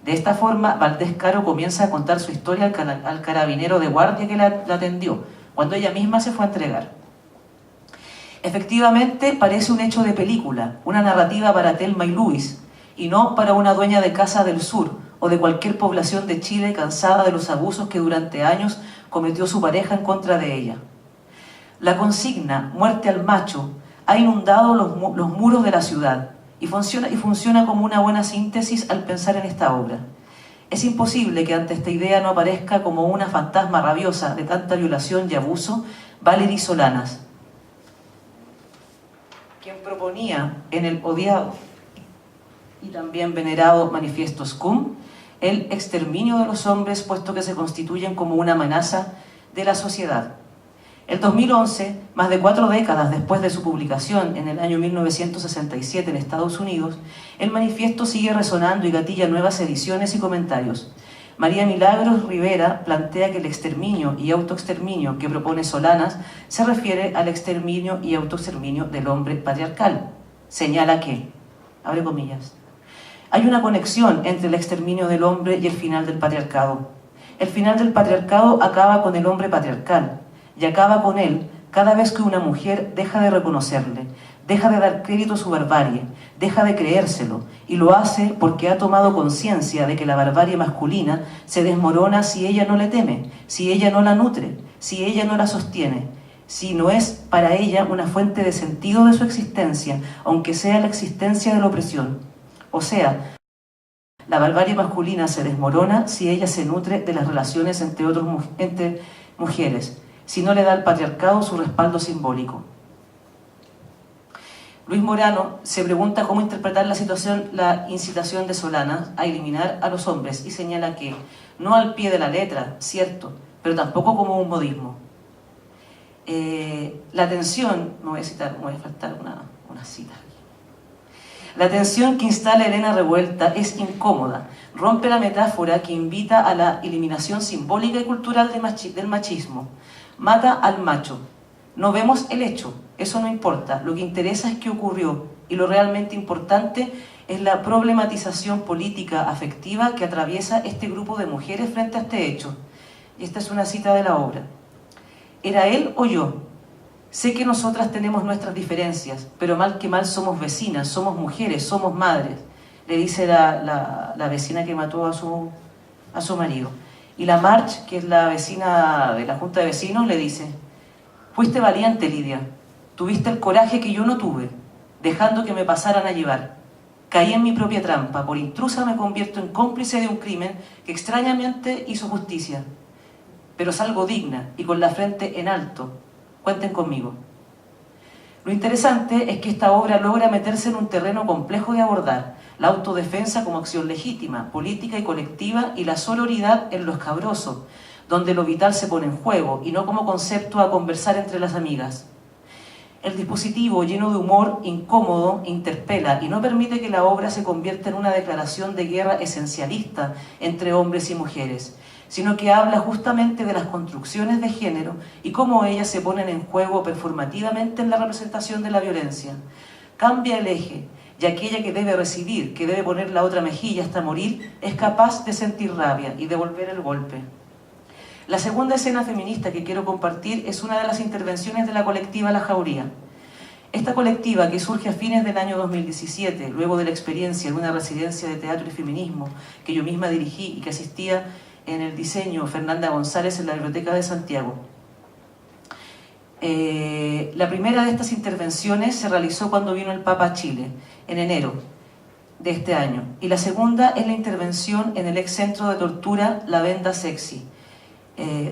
De esta forma, Valdés Caro comienza a contar su historia al carabinero de guardia que la atendió, cuando ella misma se fue a entregar. Efectivamente, parece un hecho de película, una narrativa para Thelma y Luis, y no para una dueña de casa del sur o de cualquier población de Chile cansada de los abusos que durante años cometió su pareja en contra de ella. La consigna «Muerte al macho» ha inundado los muros de la ciudad y funciona como una buena síntesis al pensar en esta obra. Es imposible que ante esta idea no aparezca como una fantasma rabiosa de tanta violación y abuso Valerie Solanas, quien proponía en el odiado y también venerado Manifiesto Scum el exterminio de los hombres, puesto que se constituyen como una amenaza de la sociedad. El 2011, más de 4 décadas después de su publicación en el año 1967 en Estados Unidos, el manifiesto sigue resonando y gatilla nuevas ediciones y comentarios. María Milagros Rivera plantea que el exterminio y autoexterminio que propone Solanas se refiere al exterminio y autoexterminio del hombre patriarcal. Señala que, abre comillas, hay una conexión entre el exterminio del hombre y el final del patriarcado. El final del patriarcado acaba con el hombre patriarcal y acaba con él cada vez que una mujer deja de reconocerle, deja de dar crédito a su barbarie, deja de creérselo, y lo hace porque ha tomado conciencia de que la barbarie masculina se desmorona si ella no le teme, si ella no la nutre, si ella no la sostiene, si no es para ella una fuente de sentido de su existencia, aunque sea la existencia de la opresión. O sea, la barbarie masculina se desmorona si ella se nutre de las relaciones entre mujeres, si no le da al patriarcado su respaldo simbólico. Luis Morano se pregunta cómo interpretar la incitación de Solanas a eliminar a los hombres y señala que, no al pie de la letra, cierto, pero tampoco como un modismo. La tensión, me voy a faltar una cita. La tensión que instala Elena Revuelta es incómoda, rompe la metáfora que invita a la eliminación simbólica y cultural del machismo. Mata al macho. No vemos el hecho, eso no importa, lo que interesa es qué ocurrió, y lo realmente importante es la problematización política afectiva que atraviesa este grupo de mujeres frente a este hecho. Y esta es una cita de la obra. ¿Era él o yo? Sé que nosotras tenemos nuestras diferencias, pero mal que mal somos vecinas, somos mujeres, somos madres, le dice la vecina que mató a su marido. Y la March, que es la vecina de la Junta de Vecinos, le dice: fuiste valiente, Lidia, tuviste el coraje que yo no tuve, dejando que me pasaran a llevar. Caí en mi propia trampa, por intrusa me convierto en cómplice de un crimen que extrañamente hizo justicia. Pero salgo digna y con la frente en alto. Cuenten conmigo. Lo interesante es que esta obra logra meterse en un terreno complejo de abordar: la autodefensa como acción legítima, política y colectiva, y la sororidad en lo escabroso, donde lo vital se pone en juego, y no como concepto a conversar entre las amigas. El dispositivo, lleno de humor incómodo, interpela y no permite que la obra se convierta en una declaración de guerra esencialista entre hombres y mujeres, sino que habla justamente de las construcciones de género y cómo ellas se ponen en juego performativamente en la representación de la violencia. Cambia el eje, y aquella que debe recibir, que debe poner la otra mejilla hasta morir, es capaz de sentir rabia y devolver el golpe. La segunda escena feminista que quiero compartir es una de las intervenciones de la colectiva La Jauría. Esta colectiva, que surge a fines del año 2017, luego de la experiencia de una residencia de teatro y feminismo que yo misma dirigí y que asistía en el diseño Fernanda González en la Biblioteca de Santiago. La primera de estas intervenciones se realizó cuando vino el Papa a Chile, en enero de este año, y la segunda es la intervención en el ex centro de tortura La Venda Sexy,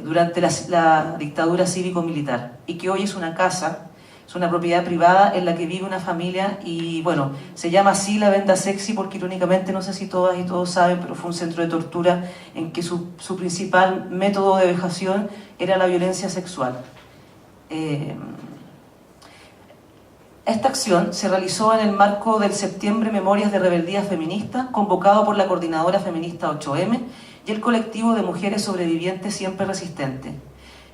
durante la dictadura cívico-militar, y que hoy es una casa, es una propiedad privada en la que vive una familia, y bueno, se llama así La Venda Sexy porque irónicamente, no sé si todas y todos saben, pero fue un centro de tortura en que su principal método de vejación era la violencia sexual. Esta acción se realizó en el marco del Septiembre Memorias de Rebeldía Feminista, convocado por la Coordinadora Feminista 8M y el colectivo de mujeres sobrevivientes Siempre Resistentes.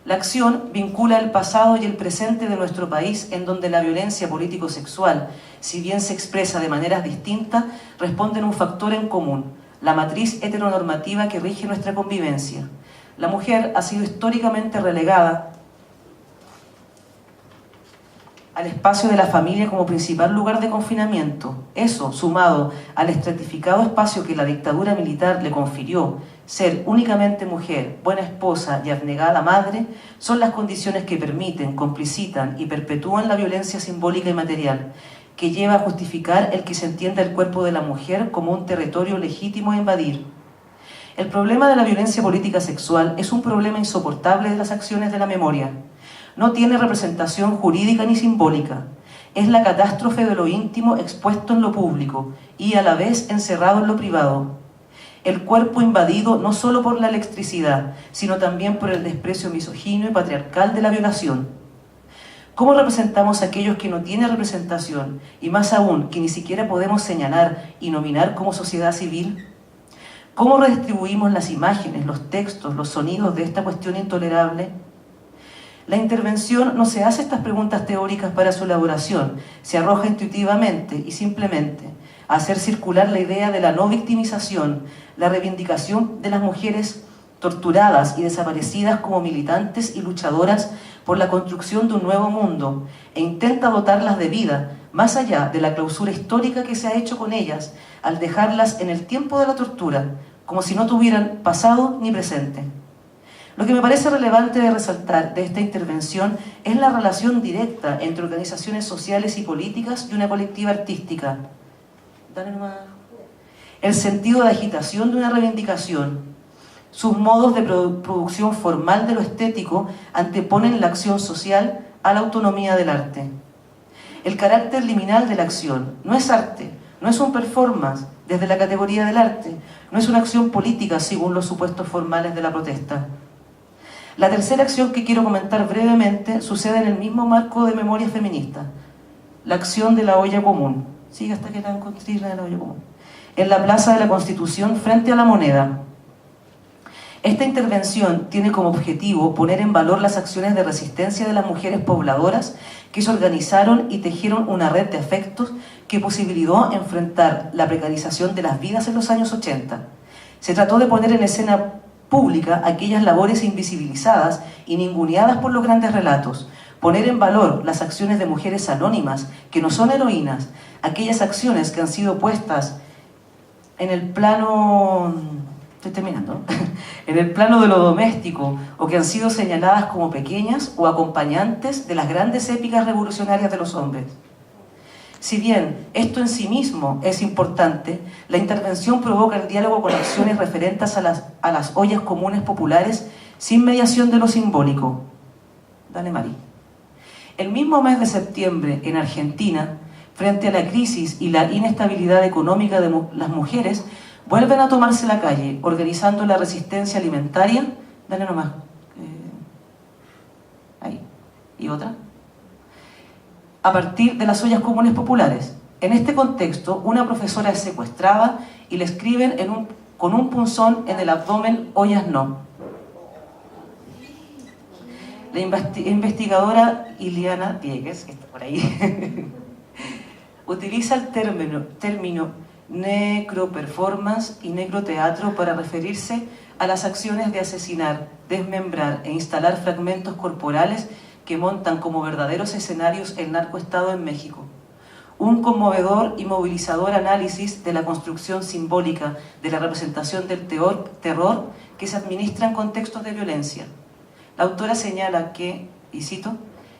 La acción vincula el pasado y el presente de nuestro país, en donde la violencia político-sexual, si bien se expresa de maneras distintas, responde en un factor en común: la matriz heteronormativa que rige nuestra convivencia. La mujer ha sido históricamente relegada al espacio de la familia como principal lugar de confinamiento. Eso, sumado al estratificado espacio que la dictadura militar le confirió, ser únicamente mujer, buena esposa y abnegada madre, son las condiciones que permiten, complicitan y perpetúan la violencia simbólica y material, que lleva a justificar el que se entienda el cuerpo de la mujer como un territorio legítimo a invadir. El problema de la violencia política sexual es un problema insoportable de las acciones de la memoria. No tiene representación jurídica ni simbólica. Es la catástrofe de lo íntimo expuesto en lo público y a la vez encerrado en lo privado. El cuerpo invadido no solo por la electricidad, sino también por el desprecio misógino y patriarcal de la violación. ¿Cómo representamos a aquellos que no tienen representación y más aún que ni siquiera podemos señalar y nominar como sociedad civil? ¿Cómo redistribuimos las imágenes, los textos, los sonidos de esta cuestión intolerable? La intervención no se hace estas preguntas teóricas para su elaboración, se arroja intuitivamente y simplemente a hacer circular la idea de la no victimización, la reivindicación de las mujeres torturadas y desaparecidas como militantes y luchadoras por la construcción de un nuevo mundo, e intenta dotarlas de vida, más allá de la clausura histórica que se ha hecho con ellas, al dejarlas en el tiempo de la tortura, como si no tuvieran pasado ni presente. Lo que me parece relevante de resaltar de esta intervención es la relación directa entre organizaciones sociales y políticas y una colectiva artística. El sentido de agitación de una reivindicación. Sus modos de producción formal de lo estético anteponen la acción social a la autonomía del arte. El carácter liminal de la acción no es arte, no es un performance desde la categoría del arte, no es una acción política según los supuestos formales de la protesta. La tercera acción que quiero comentar brevemente sucede en el mismo marco de memoria feminista, la acción de la olla común. Sigue hasta que la encontré, la de la olla común. En la Plaza de la Constitución, frente a la Moneda. Esta intervención tiene como objetivo poner en valor las acciones de resistencia de las mujeres pobladoras que se organizaron y tejieron una red de afectos que posibilitó enfrentar la precarización de las vidas en los años 80. Se trató de poner en escena pública aquellas labores invisibilizadas y ninguneadas por los grandes relatos, poner en valor las acciones de mujeres anónimas que no son heroínas, aquellas acciones que han sido puestas en el plano estoy terminando, en el plano de lo doméstico, o que han sido señaladas como pequeñas o acompañantes de las grandes épicas revolucionarias de los hombres. Si bien esto en sí mismo es importante, la intervención provoca el diálogo con acciones referentes a las ollas comunes populares sin mediación de lo simbólico. Dale, Mari. El mismo mes de septiembre, en Argentina, frente a la crisis y la inestabilidad económica de las mujeres, vuelven a tomarse la calle, organizando la resistencia alimentaria. Dale nomás. Ahí. ¿Y otra? A partir de las ollas comunes populares. En este contexto, una profesora es secuestrada y le escriben con un punzón en el abdomen "ollas no". La investigadora Iliana Diegues, que está por ahí, utiliza el término necroperformance y necroteatro para referirse a las acciones de asesinar, desmembrar e instalar fragmentos corporales que montan como verdaderos escenarios el narcoestado en México. Un conmovedor y movilizador análisis de la construcción simbólica de la representación del terror que se administra en contextos de violencia. La autora señala que, y cito,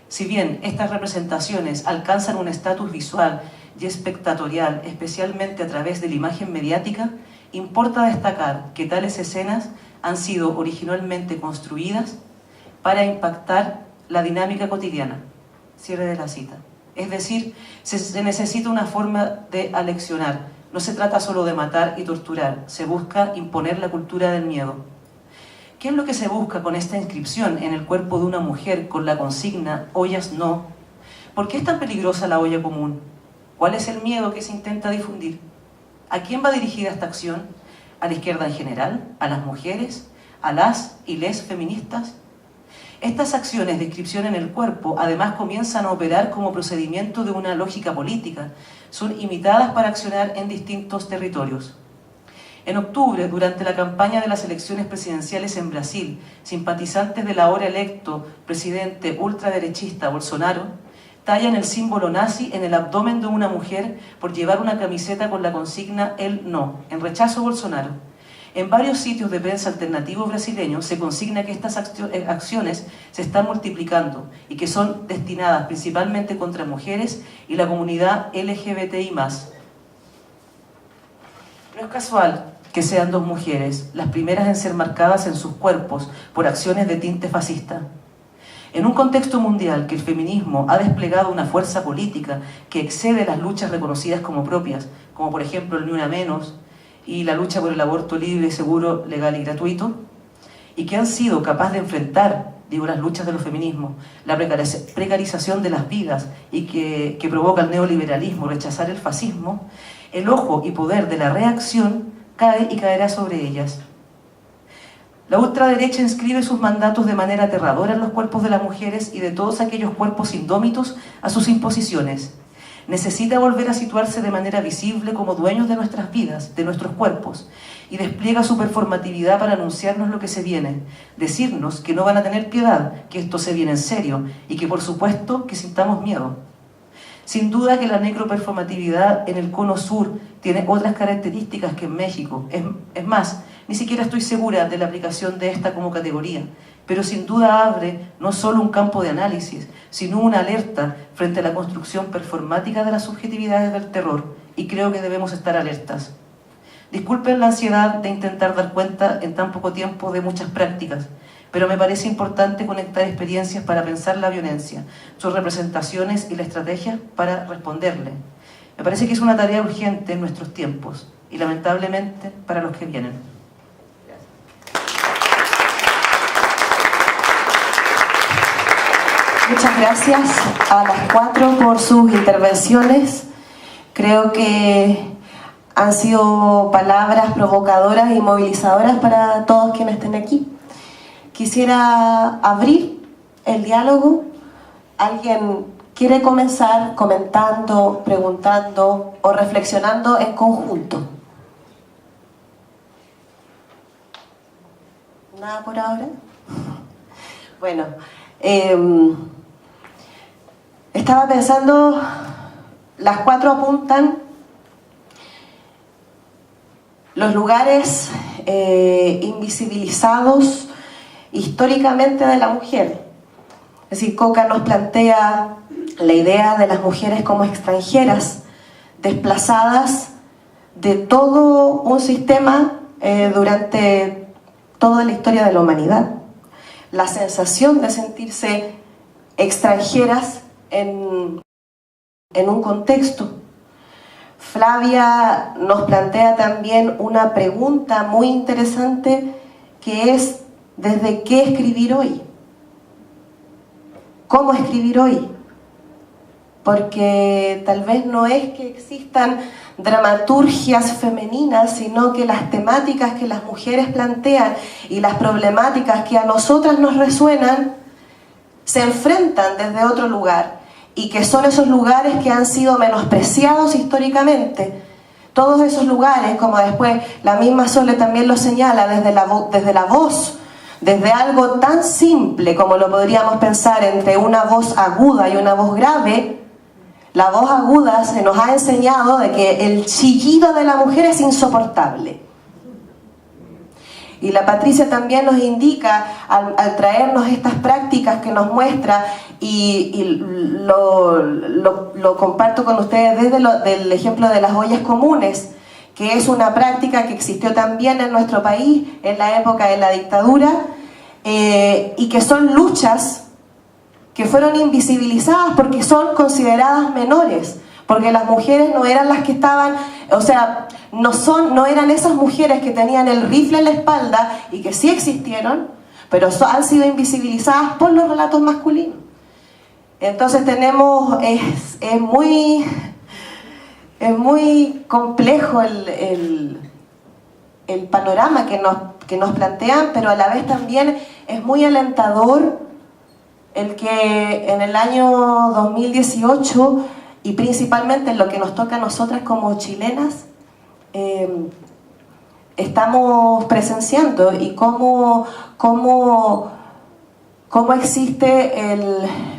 si bien estas representaciones alcanzan un estatus visual y espectatorial, especialmente a través de la imagen mediática, importa destacar que tales escenas han sido originalmente construidas para impactar la dinámica cotidiana. Cierre de la cita. Es decir, se necesita una forma de aleccionar. No se trata solo de matar y torturar, se busca imponer la cultura del miedo. ¿Qué es lo que se busca con esta inscripción en el cuerpo de una mujer con la consigna "ollas no"? ¿Por qué es tan peligrosa la olla común? ¿Cuál es el miedo que se intenta difundir? ¿A quién va dirigida esta acción? ¿A la izquierda en general? ¿A las mujeres? ¿A las y les feministas? Estas acciones de inscripción en el cuerpo además comienzan a operar como procedimiento de una lógica política. Son imitadas para accionar en distintos territorios. En octubre, durante la campaña de las elecciones presidenciales en Brasil, simpatizantes del ahora electo presidente ultraderechista Bolsonaro tallan el símbolo nazi en el abdomen de una mujer por llevar una camiseta con la consigna "el no", en rechazo a Bolsonaro. En varios sitios de prensa alternativos brasileños se consigna que estas acciones se están multiplicando y que son destinadas principalmente contra mujeres y la comunidad LGBTI+. No es casual que sean dos mujeres las primeras en ser marcadas en sus cuerpos por acciones de tinte fascista. En un contexto mundial que el feminismo ha desplegado una fuerza política que excede las luchas reconocidas como propias, como por ejemplo el Ni Una Menos y la lucha por el aborto libre, seguro, legal y gratuito, y que han sido capaces de enfrentar, las luchas de los feminismos, la precarización de las vidas y que provoca el neoliberalismo, rechazar el fascismo, el ojo y poder de la reacción cae y caerá sobre ellas. La ultraderecha inscribe sus mandatos de manera aterradora en los cuerpos de las mujeres y de todos aquellos cuerpos indómitos a sus imposiciones. Necesita volver a situarse de manera visible como dueños de nuestras vidas, de nuestros cuerpos, y despliega su performatividad para anunciarnos lo que se viene, decirnos que no van a tener piedad, que esto se viene en serio y que por supuesto que sintamos miedo. Sin duda que la necroperformatividad en el cono sur tiene otras características que en México. Es más, ni siquiera estoy segura de la aplicación de esta como categoría, pero sin duda abre no solo un campo de análisis, sino una alerta frente a la construcción performática de las subjetividades del terror, y creo que debemos estar alertas. Disculpen la ansiedad de intentar dar cuenta en tan poco tiempo de muchas prácticas, pero me parece importante conectar experiencias para pensar la violencia, sus representaciones y la estrategia para responderle. Me parece que es una tarea urgente en nuestros tiempos y lamentablemente para los que vienen. Muchas gracias a las cuatro por sus intervenciones. Creo que han sido palabras provocadoras y movilizadoras para todos quienes estén aquí. Quisiera abrir el diálogo. ¿Alguien quiere comenzar comentando, preguntando o reflexionando en conjunto? ¿Nada por ahora? Bueno, estaba pensando, las cuatro apuntan los lugares invisibilizados históricamente de la mujer. Es decir, Coca nos plantea la idea de las mujeres como extranjeras, desplazadas de todo un sistema durante toda la historia de la humanidad. La sensación de sentirse extranjeras en un contexto. Flavia nos plantea también una pregunta muy interesante que es: ¿desde qué escribir hoy? ¿Cómo escribir hoy? Porque tal vez no es que existan dramaturgias femeninas, sino que las temáticas que las mujeres plantean y las problemáticas que a nosotras nos resuenan se enfrentan desde otro lugar, y que son esos lugares que han sido menospreciados históricamente. Todos esos lugares, como después la misma Sole también lo señala, desde la voz, desde algo tan simple como lo podríamos pensar entre una voz aguda y una voz grave. La voz aguda se nos ha enseñado de que el chillido de la mujer es insoportable. Y la Patricia también nos indica, al traernos estas prácticas que nos muestra, y lo comparto con ustedes desde del ejemplo de las ollas comunes, que es una práctica que existió también en nuestro país en la época de la dictadura, y que son luchas que fueron invisibilizadas porque son consideradas menores, porque las mujeres no eran las que estaban, o sea, no eran esas mujeres que tenían el rifle en la espalda y que sí existieron, pero han sido invisibilizadas por los relatos masculinos. Entonces tenemos, es muy complejo el panorama que nos plantean, pero a la vez también es muy alentador el que en el año 2018, y principalmente en lo que nos toca a nosotras como chilenas, estamos presenciando, y cómo existe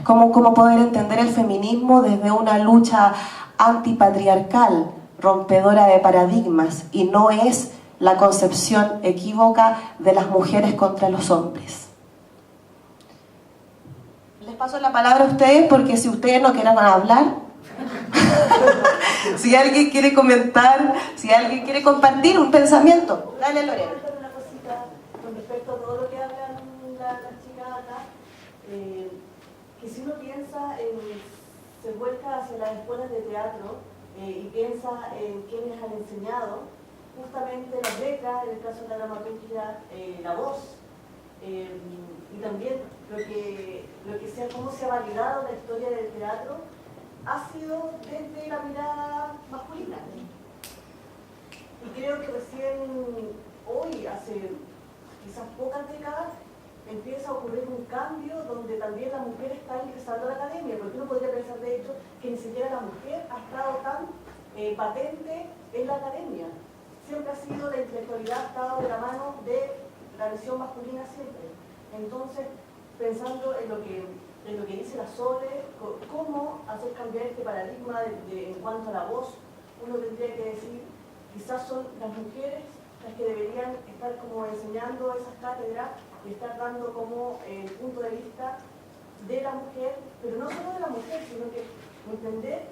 cómo poder entender el feminismo desde una lucha antipatriarcal, rompedora de paradigmas, y no es la concepción equívoca de las mujeres contra los hombres. Les paso la palabra a ustedes, porque si ustedes no quieren hablar, si alguien quiere comentar, si alguien quiere compartir un pensamiento, dale, Lorena. Una cosita con respecto a todo lo que hablan las chicas acá, que si uno piensa se vuelca hacia las escuelas de teatro y piensa en quienes han enseñado justamente las letras, en el caso de la dramaturgia, la voz, y también cómo se ha validado la historia del teatro, ha sido desde la mirada masculina. Y creo que recién hoy, hace quizás pocas décadas, empieza a ocurrir un cambio donde también la mujer está ingresando a la academia, porque uno podría pensar de hecho que ni siquiera la mujer ha estado tan patente en la academia. Siempre ha sido la intelectualidad, ha estado de la mano de la visión masculina siempre. Entonces, pensando en lo que dice la Sole, cómo hacer cambiar este paradigma en cuanto a la voz, uno tendría que decir, quizás son las mujeres las que deberían estar como enseñando esas cátedras y estar dando como el punto de vista de la mujer, pero no solo de la mujer, sino que entender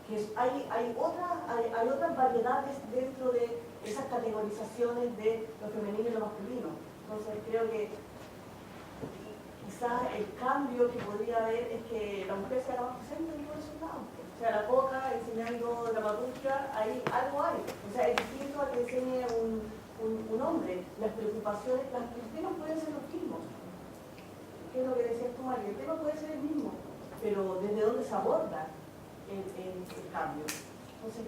que hay otras variedades dentro de esas categorizaciones de lo femenino y lo masculino. Entonces creo que quizás el cambio que podría haber es que la mujer se haga más presente en todos esos lados. O sea, la Coca enseñando dramaturgia, ahí algo hay. O sea, es distinto a que enseñe un hombre. Las preocupaciones, los temas pueden ser los mismos. ¿Qué es lo que decías tú, María? El tema puede ser el mismo, pero desde dónde se aborda el cambio. Entonces,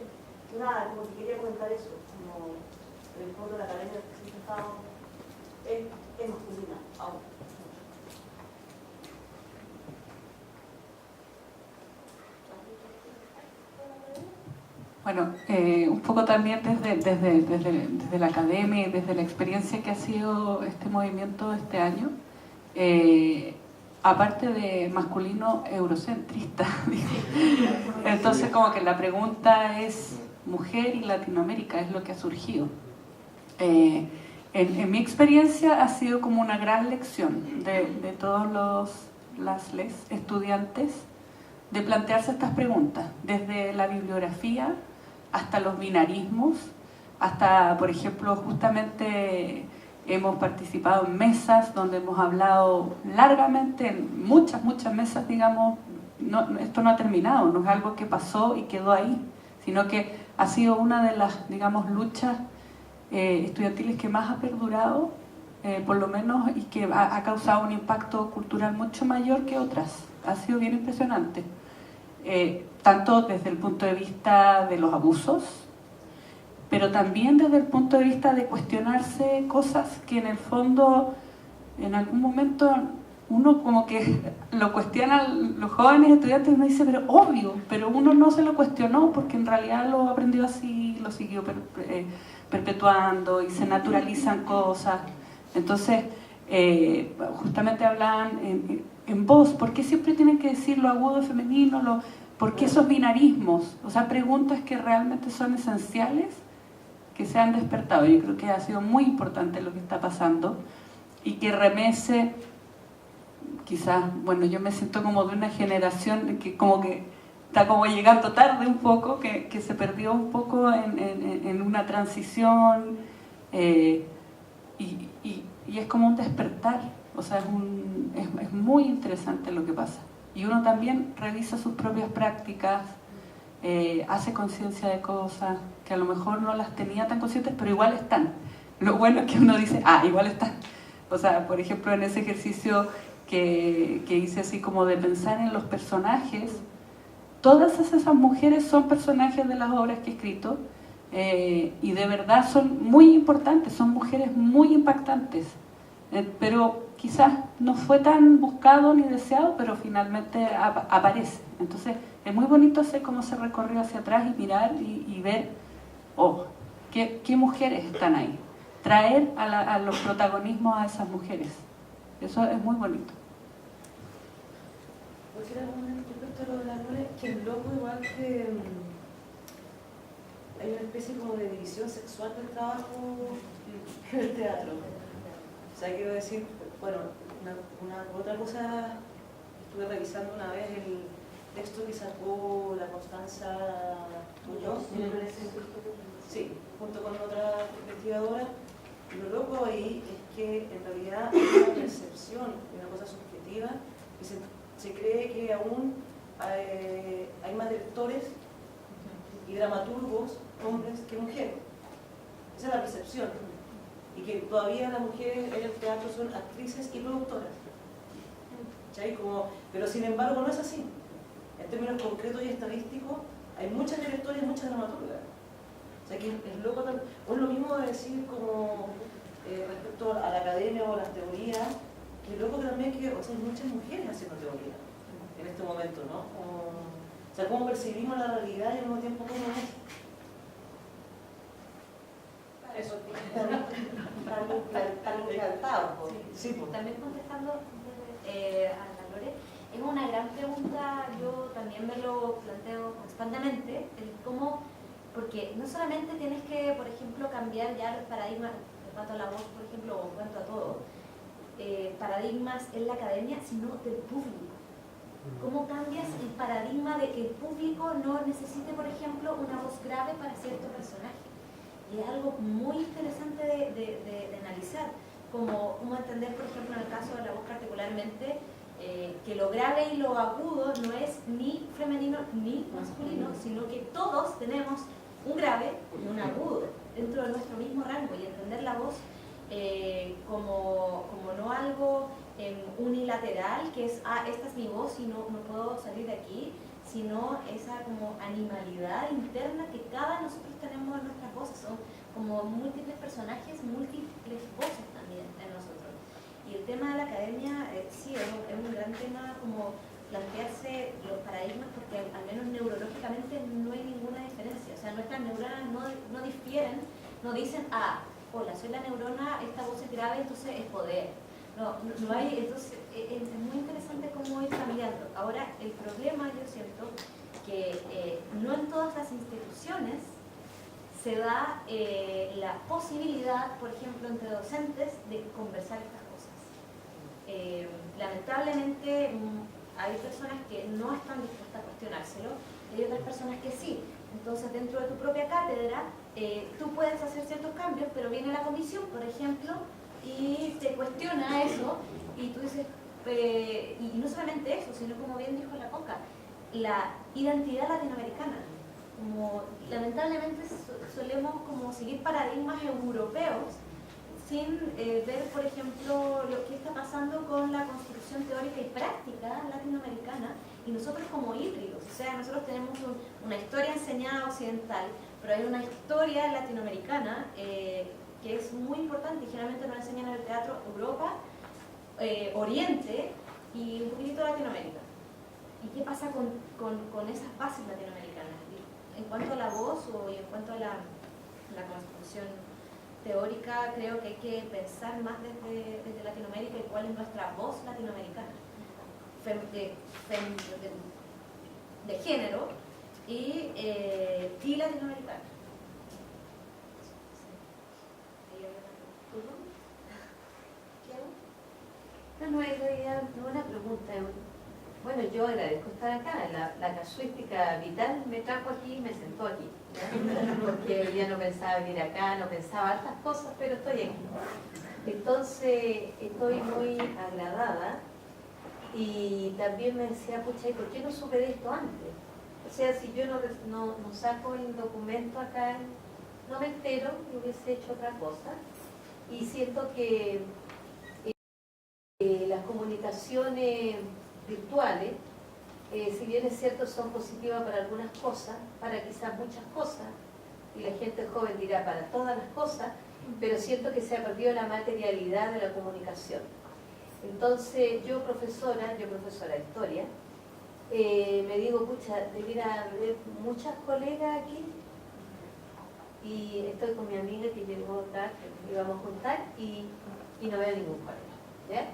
nada, como que quería comentar eso, como en el fondo de la academia que se ha estado es masculina aún. Bueno, un poco también desde la academia y desde la experiencia que ha sido este movimiento este año, aparte de masculino eurocentrista, entonces como que la pregunta es mujer y Latinoamérica, es lo que ha surgido. En mi experiencia ha sido como una gran lección de todos las estudiantes de plantearse estas preguntas, desde la bibliografía hasta los binarismos, hasta, por ejemplo, justamente hemos participado en mesas donde hemos hablado largamente, en muchas mesas, digamos, esto no ha terminado, no es algo que pasó y quedó ahí, sino que ha sido una de las, digamos, luchas estudiantiles que más ha perdurado, por lo menos, y que ha causado un impacto cultural mucho mayor que otras. Ha sido bien impresionante, tanto desde el punto de vista de los abusos, pero también desde el punto de vista de cuestionarse cosas que en el fondo, en algún momento, uno como que lo cuestiona, los jóvenes estudiantes, uno dice, pero obvio, pero uno no se lo cuestionó porque en realidad lo aprendió así, lo siguió perpetuando y se naturalizan cosas. Entonces, justamente hablaban en voz, ¿por qué siempre tienen que decir lo agudo femenino? ¿Por qué esos binarismos? O sea, preguntas que realmente son esenciales, que se han despertado. Yo creo que ha sido muy importante lo que está pasando y que remece, quizás, bueno, yo me siento como de una generación que como que está como llegando tarde un poco, que se perdió un poco en una transición, y es como un despertar, o sea, es muy interesante lo que pasa. Y uno también revisa sus propias prácticas, hace conciencia de cosas que a lo mejor no las tenía tan conscientes, pero igual están. Lo bueno es que uno dice, igual están. O sea, por ejemplo, en ese ejercicio que hice así como de pensar en los personajes, todas esas mujeres son personajes de las obras que he escrito, y de verdad son muy importantes, son mujeres muy impactantes, pero quizás no fue tan buscado ni deseado, pero finalmente aparece. Entonces es muy bonito hacer como ese recorrido hacia atrás y mirar y ver, qué mujeres están ahí, traer a los protagonismos a esas mujeres. Eso es muy bonito. Quisiera comentar respecto a lo de la Lore, que en loco igual que hay una especie como de división sexual del trabajo en el teatro. O sea, quiero decir, bueno, otra cosa, estuve revisando una vez el texto que sacó la Constanza Muñoz, sí, junto con otra investigadora. Lo loco ahí es que en realidad hay una percepción, una cosa subjetiva, que se cree que aún hay más directores y dramaturgos, hombres, que mujeres. Esa es la percepción. Y que todavía las mujeres en el teatro son actrices y productoras. ¿Sí? Pero sin embargo no es así. En términos concretos y estadísticos, hay muchas directoras y muchas dramaturgas. O sea que es loco, o es lo mismo de decir como respecto a la academia o a las teorías, que loco también que, o sea, hay muchas mujeres haciendo teoría en este momento, ¿no? O sea, cómo percibimos la realidad y al mismo tiempo cómo es. Eso. Están encantados. Sí, pues. También contestando a la Lore, es una gran pregunta, yo también me lo planteo constantemente, el cómo, porque no solamente tienes que, por ejemplo, cambiar ya los paradigmas en cuanto a la voz, por ejemplo, o en cuanto a todo, paradigmas en la academia, sino del público. ¿Cómo cambias el paradigma de que el público no necesite, por ejemplo, una voz grave para cierto personaje? Y es algo muy interesante de analizar, como entender, por ejemplo, en el caso de la voz particularmente, que lo grave y lo agudo no es ni femenino ni masculino, sino que todos tenemos un grave y un agudo dentro de nuestro mismo rango, y entender la voz como no algo unilateral, que es, esta es mi voz y no puedo salir de aquí, sino esa como animalidad interna que cada nosotros tenemos en nuestras voces. Son como múltiples personajes, múltiples voces también en nosotros. Y el tema de la academia, sí, es un gran tema como plantearse los paradigmas, porque al menos neurológicamente no hay ninguna diferencia. O sea, nuestras neuronas no difieren, no dicen, hola, soy la neurona, esta voz es grave, entonces es poder. No hay, entonces es muy interesante cómo ir cambiando. Ahora, el problema, yo siento que no en todas las instituciones se da la posibilidad, por ejemplo, entre docentes de conversar estas cosas. Lamentablemente hay personas que no están dispuestas a cuestionárselo, y hay otras personas que sí. Entonces, dentro de tu propia cátedra, tú puedes hacer ciertos cambios, pero viene la comisión, por ejemplo, y te cuestiona eso, y tú dices, y no solamente eso, sino como bien dijo la Coca, la identidad latinoamericana. Como lamentablemente solemos como seguir paradigmas europeos sin ver, por ejemplo, lo que está pasando con la construcción teórica y práctica latinoamericana, y nosotros como híbridos. O sea, nosotros tenemos una historia enseñada occidental, pero hay una historia latinoamericana que es muy importante, y generalmente nos enseñan en el teatro Europa, Oriente y un poquitito Latinoamérica. ¿Y qué pasa con esas bases latinoamericanas? En cuanto a la voz y en cuanto a la construcción teórica, creo que hay que pensar más desde Latinoamérica y cuál es nuestra voz latinoamericana, de género y latinoamericana. No, en realidad no es una pregunta. Bueno, yo agradezco estar acá. La casuística vital me trajo aquí y me sentó aquí, ¿ya? Porque ya no pensaba venir acá, no pensaba hartas cosas, pero estoy aquí. Entonces, estoy muy agradada y también me decía, pucha, ¿y por qué no supe de esto antes? O sea, si yo no saco el documento acá, no me entero y hubiese hecho otra cosa. Y siento que las comunicaciones virtuales, si bien es cierto son positivas para algunas cosas, para quizás muchas cosas, y la gente joven dirá para todas las cosas, pero siento que se ha perdido la materialidad de la comunicación. Entonces yo profesora de historia, me digo, pucha, debiera haber muchas colegas aquí, y estoy con mi amiga que llegó acá, que íbamos a juntar, y no veo ningún colega, ¿ya?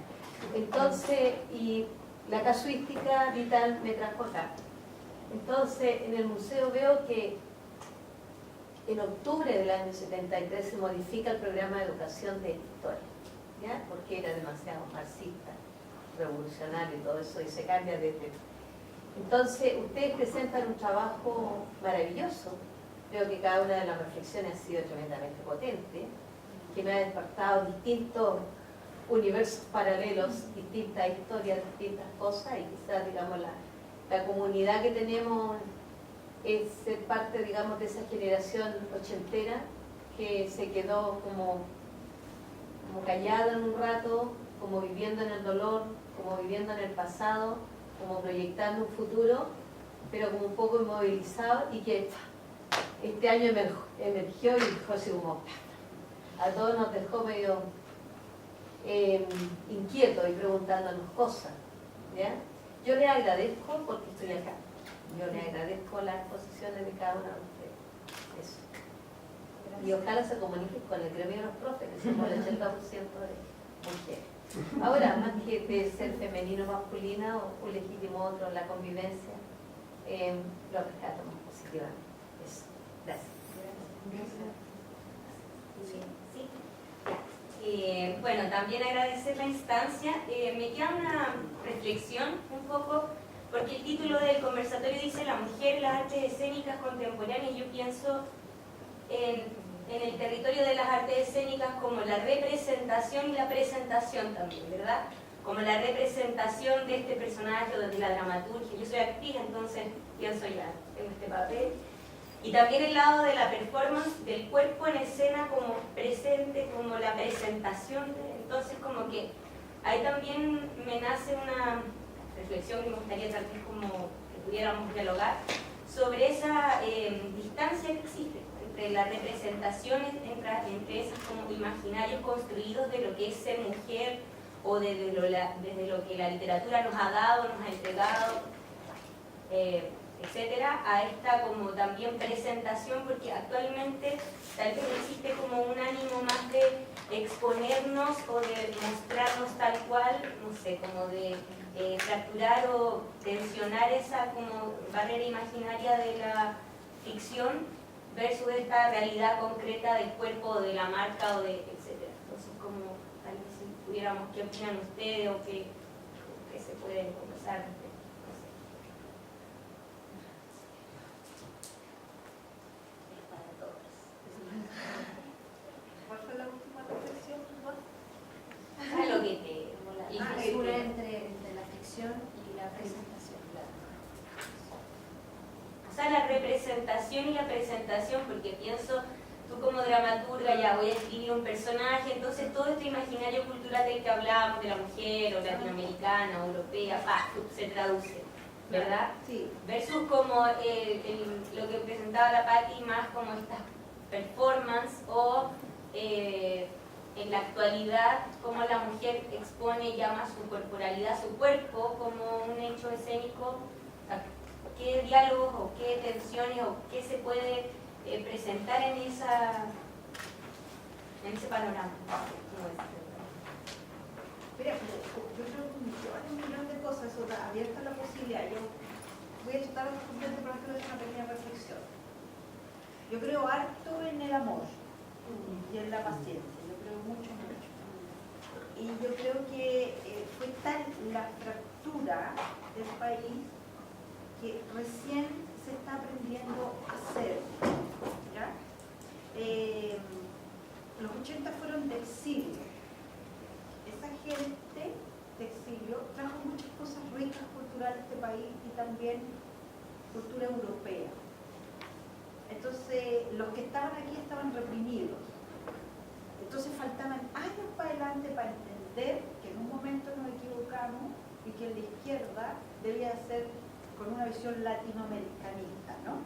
Entonces, y la casuística vital me trajo acá. Entonces, en el museo veo que en octubre del año 73 se modifica el programa de educación de historia, ¿ya? Porque era demasiado marxista, revolucionario y todo eso, y se cambia desde... Entonces, ustedes presentan un trabajo maravilloso. Creo que cada una de las reflexiones ha sido tremendamente potente, que me ha despertado distintos universos paralelos, distintas historias, distintas cosas, y quizás, digamos, la comunidad que tenemos es ser parte, digamos, de esa generación ochentera que se quedó como callada en un rato, como viviendo en el dolor, como viviendo en el pasado, como proyectando un futuro, pero como un poco inmovilizado, y que este año emergió y dijo así como, a todos nos dejó medio inquietos y preguntándonos cosas, ¿ya? Yo les agradezco porque estoy acá, yo les agradezco las exposiciones de cada una de ustedes. Eso. Y ojalá se comuniquen con el gremio de los profes, que somos el 80% de mujeres. Ahora, más que de ser femenino o masculina o legítimo otro en la convivencia, lo rescato más positivamente. Eso. Gracias. Bueno, también agradecer la instancia. Me queda una reflexión un poco, porque el título del conversatorio dice La mujer en las artes escénicas contemporáneas, y yo pienso en el territorio de las artes escénicas como la representación y la presentación también, ¿verdad? Como la representación de este personaje o de la dramaturgia. Yo soy actriz, entonces pienso ya, tengo este papel. Y también el lado de la performance, del cuerpo en escena como presente, como la presentación. Entonces como que ahí también me nace una reflexión que me gustaría tal vez como que pudiéramos dialogar sobre esa distancia que existe entre las representaciones, entre esos como imaginarios construidos de lo que es ser mujer o desde lo que la literatura nos ha dado, nos ha entregado, etcétera, a esta como también presentación, porque actualmente tal vez existe como un ánimo más de exponernos o de mostrarnos tal cual, no sé, como de fracturar o tensionar esa como barrera imaginaria de la ficción versus esta realidad concreta del cuerpo, de la marca o de etcétera. Entonces, como tal vez si pudiéramos, ¿qué opinan ustedes o qué se puede conversar? No sé. Es para todos. ¿Cuál fue la última reflexión? Ah, lo que te... La fisura entre la ficción y la presentación. O sea, la representación y la presentación, porque pienso, tú como dramaturga ya voy a escribir un personaje, entonces todo este imaginario cultural del que hablábamos, de la mujer, o latinoamericana, o europea, se traduce, ¿verdad? Sí. Versus como lo que presentaba la Patti, más como estas performance, o en la actualidad, cómo la mujer expone ya más su corporalidad, su cuerpo, como un hecho escénico. ¿Qué diálogos o qué tensiones o qué se puede presentar en ese panorama? Mira, yo creo que un millón de cosas, o sea, abierta la posibilidad. Yo voy a tratar de responder para que una pequeña reflexión. Yo creo harto en el amor y en la paciencia, yo creo mucho. Y yo creo que fue tal la fractura del país que recién se está aprendiendo a hacer. ¿Ya? Los 80 fueron de exilio. Esa gente de exilio trajo muchas cosas ricas culturales de este país y también cultura europea. Entonces, los que estaban aquí estaban reprimidos. Entonces faltaban años para adelante para entender que en un momento nos equivocamos y que la izquierda debía ser con una visión latinoamericanista, ¿no?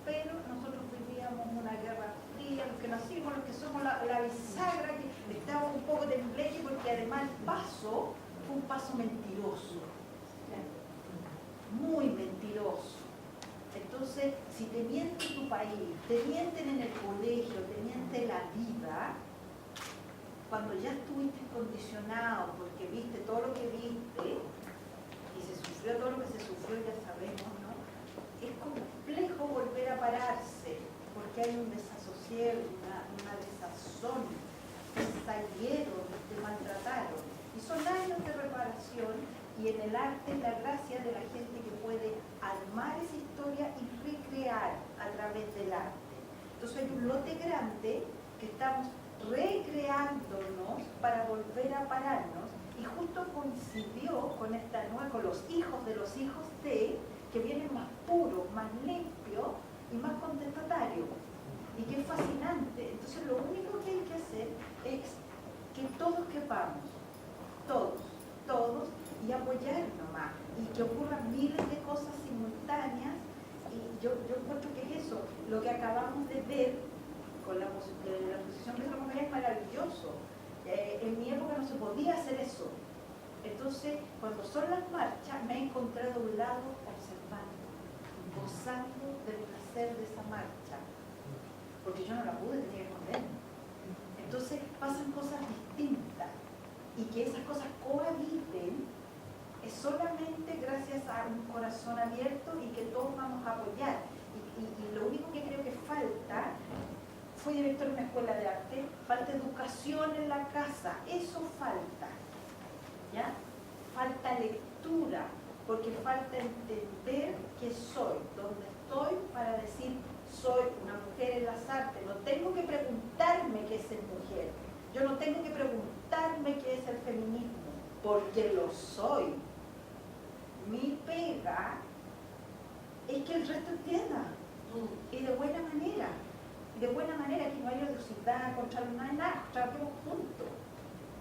Pero nosotros vivíamos una guerra fría, los que nacimos, los que somos la bisagra, que estábamos un poco tembleque porque además el paso fue un paso mentiroso, muy mentiroso. Entonces, si te miente tu país, te mienten en el colegio, te miente la vida, cuando ya estuviste condicionado porque viste todo lo que viste y se sufrió todo lo que se sufrió, ya sabemos, ¿no? Es complejo volver a pararse porque hay un desasosiego, una desazón, te salieron, te maltrataron. Y son años de reparación y en el arte es la gracia de la gente que puede armar esa historia y recrear a través del arte. Entonces hay un lote grande que estamos recreándonos para volver a pararnos y justo coincidió con esta nueva, con los hijos de los hijos de, que vienen más puros, más limpios y más contestatarios y que es fascinante. Entonces lo único que hay que hacer es que todos quepamos, todos, y apoyarnos más y que ocurran miles de cosas simultáneas. Y yo encuentro que es eso, lo que acabamos de ver con la posición de la mujer es maravilloso. En mi época no se podía hacer eso. Entonces, cuando son las marchas, me he encontrado a un lado observando, gozando del placer de esa marcha, porque yo no la pude, tenía que esconderme. Entonces, pasan cosas distintas y que esas cosas cohabiten es solamente gracias a un corazón abierto y que todos vamos a apoyar. Y lo único que creo que falta, fui directora de una escuela de arte, falta educación en la casa, eso falta, ¿ya? Falta lectura, porque falta entender qué soy, dónde estoy para decir soy una mujer en las artes, no tengo que preguntarme qué es ser mujer, yo no tengo que preguntarme qué es el feminismo, porque lo soy. Mi pega es que el resto entienda, y de buena manera, que no haya odiosidad, contra nada, trabajemos juntos.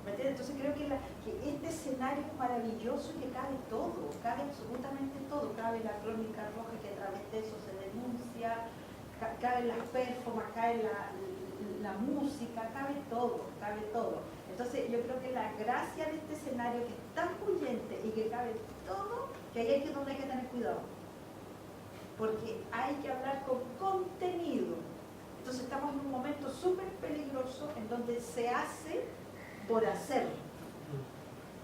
¿Me entiendes? Entonces creo que este escenario es maravilloso y que cabe todo, cabe absolutamente todo, cabe la crónica roja que a través de eso se denuncia, cabe las performances, cabe la música, cabe todo. Entonces yo creo que la gracia de este escenario que es tan fluyente y que cabe todo, que ahí es donde hay que tener cuidado. Porque hay que hablar con contenido. Entonces estamos en un momento súper peligroso en donde se hace por hacer.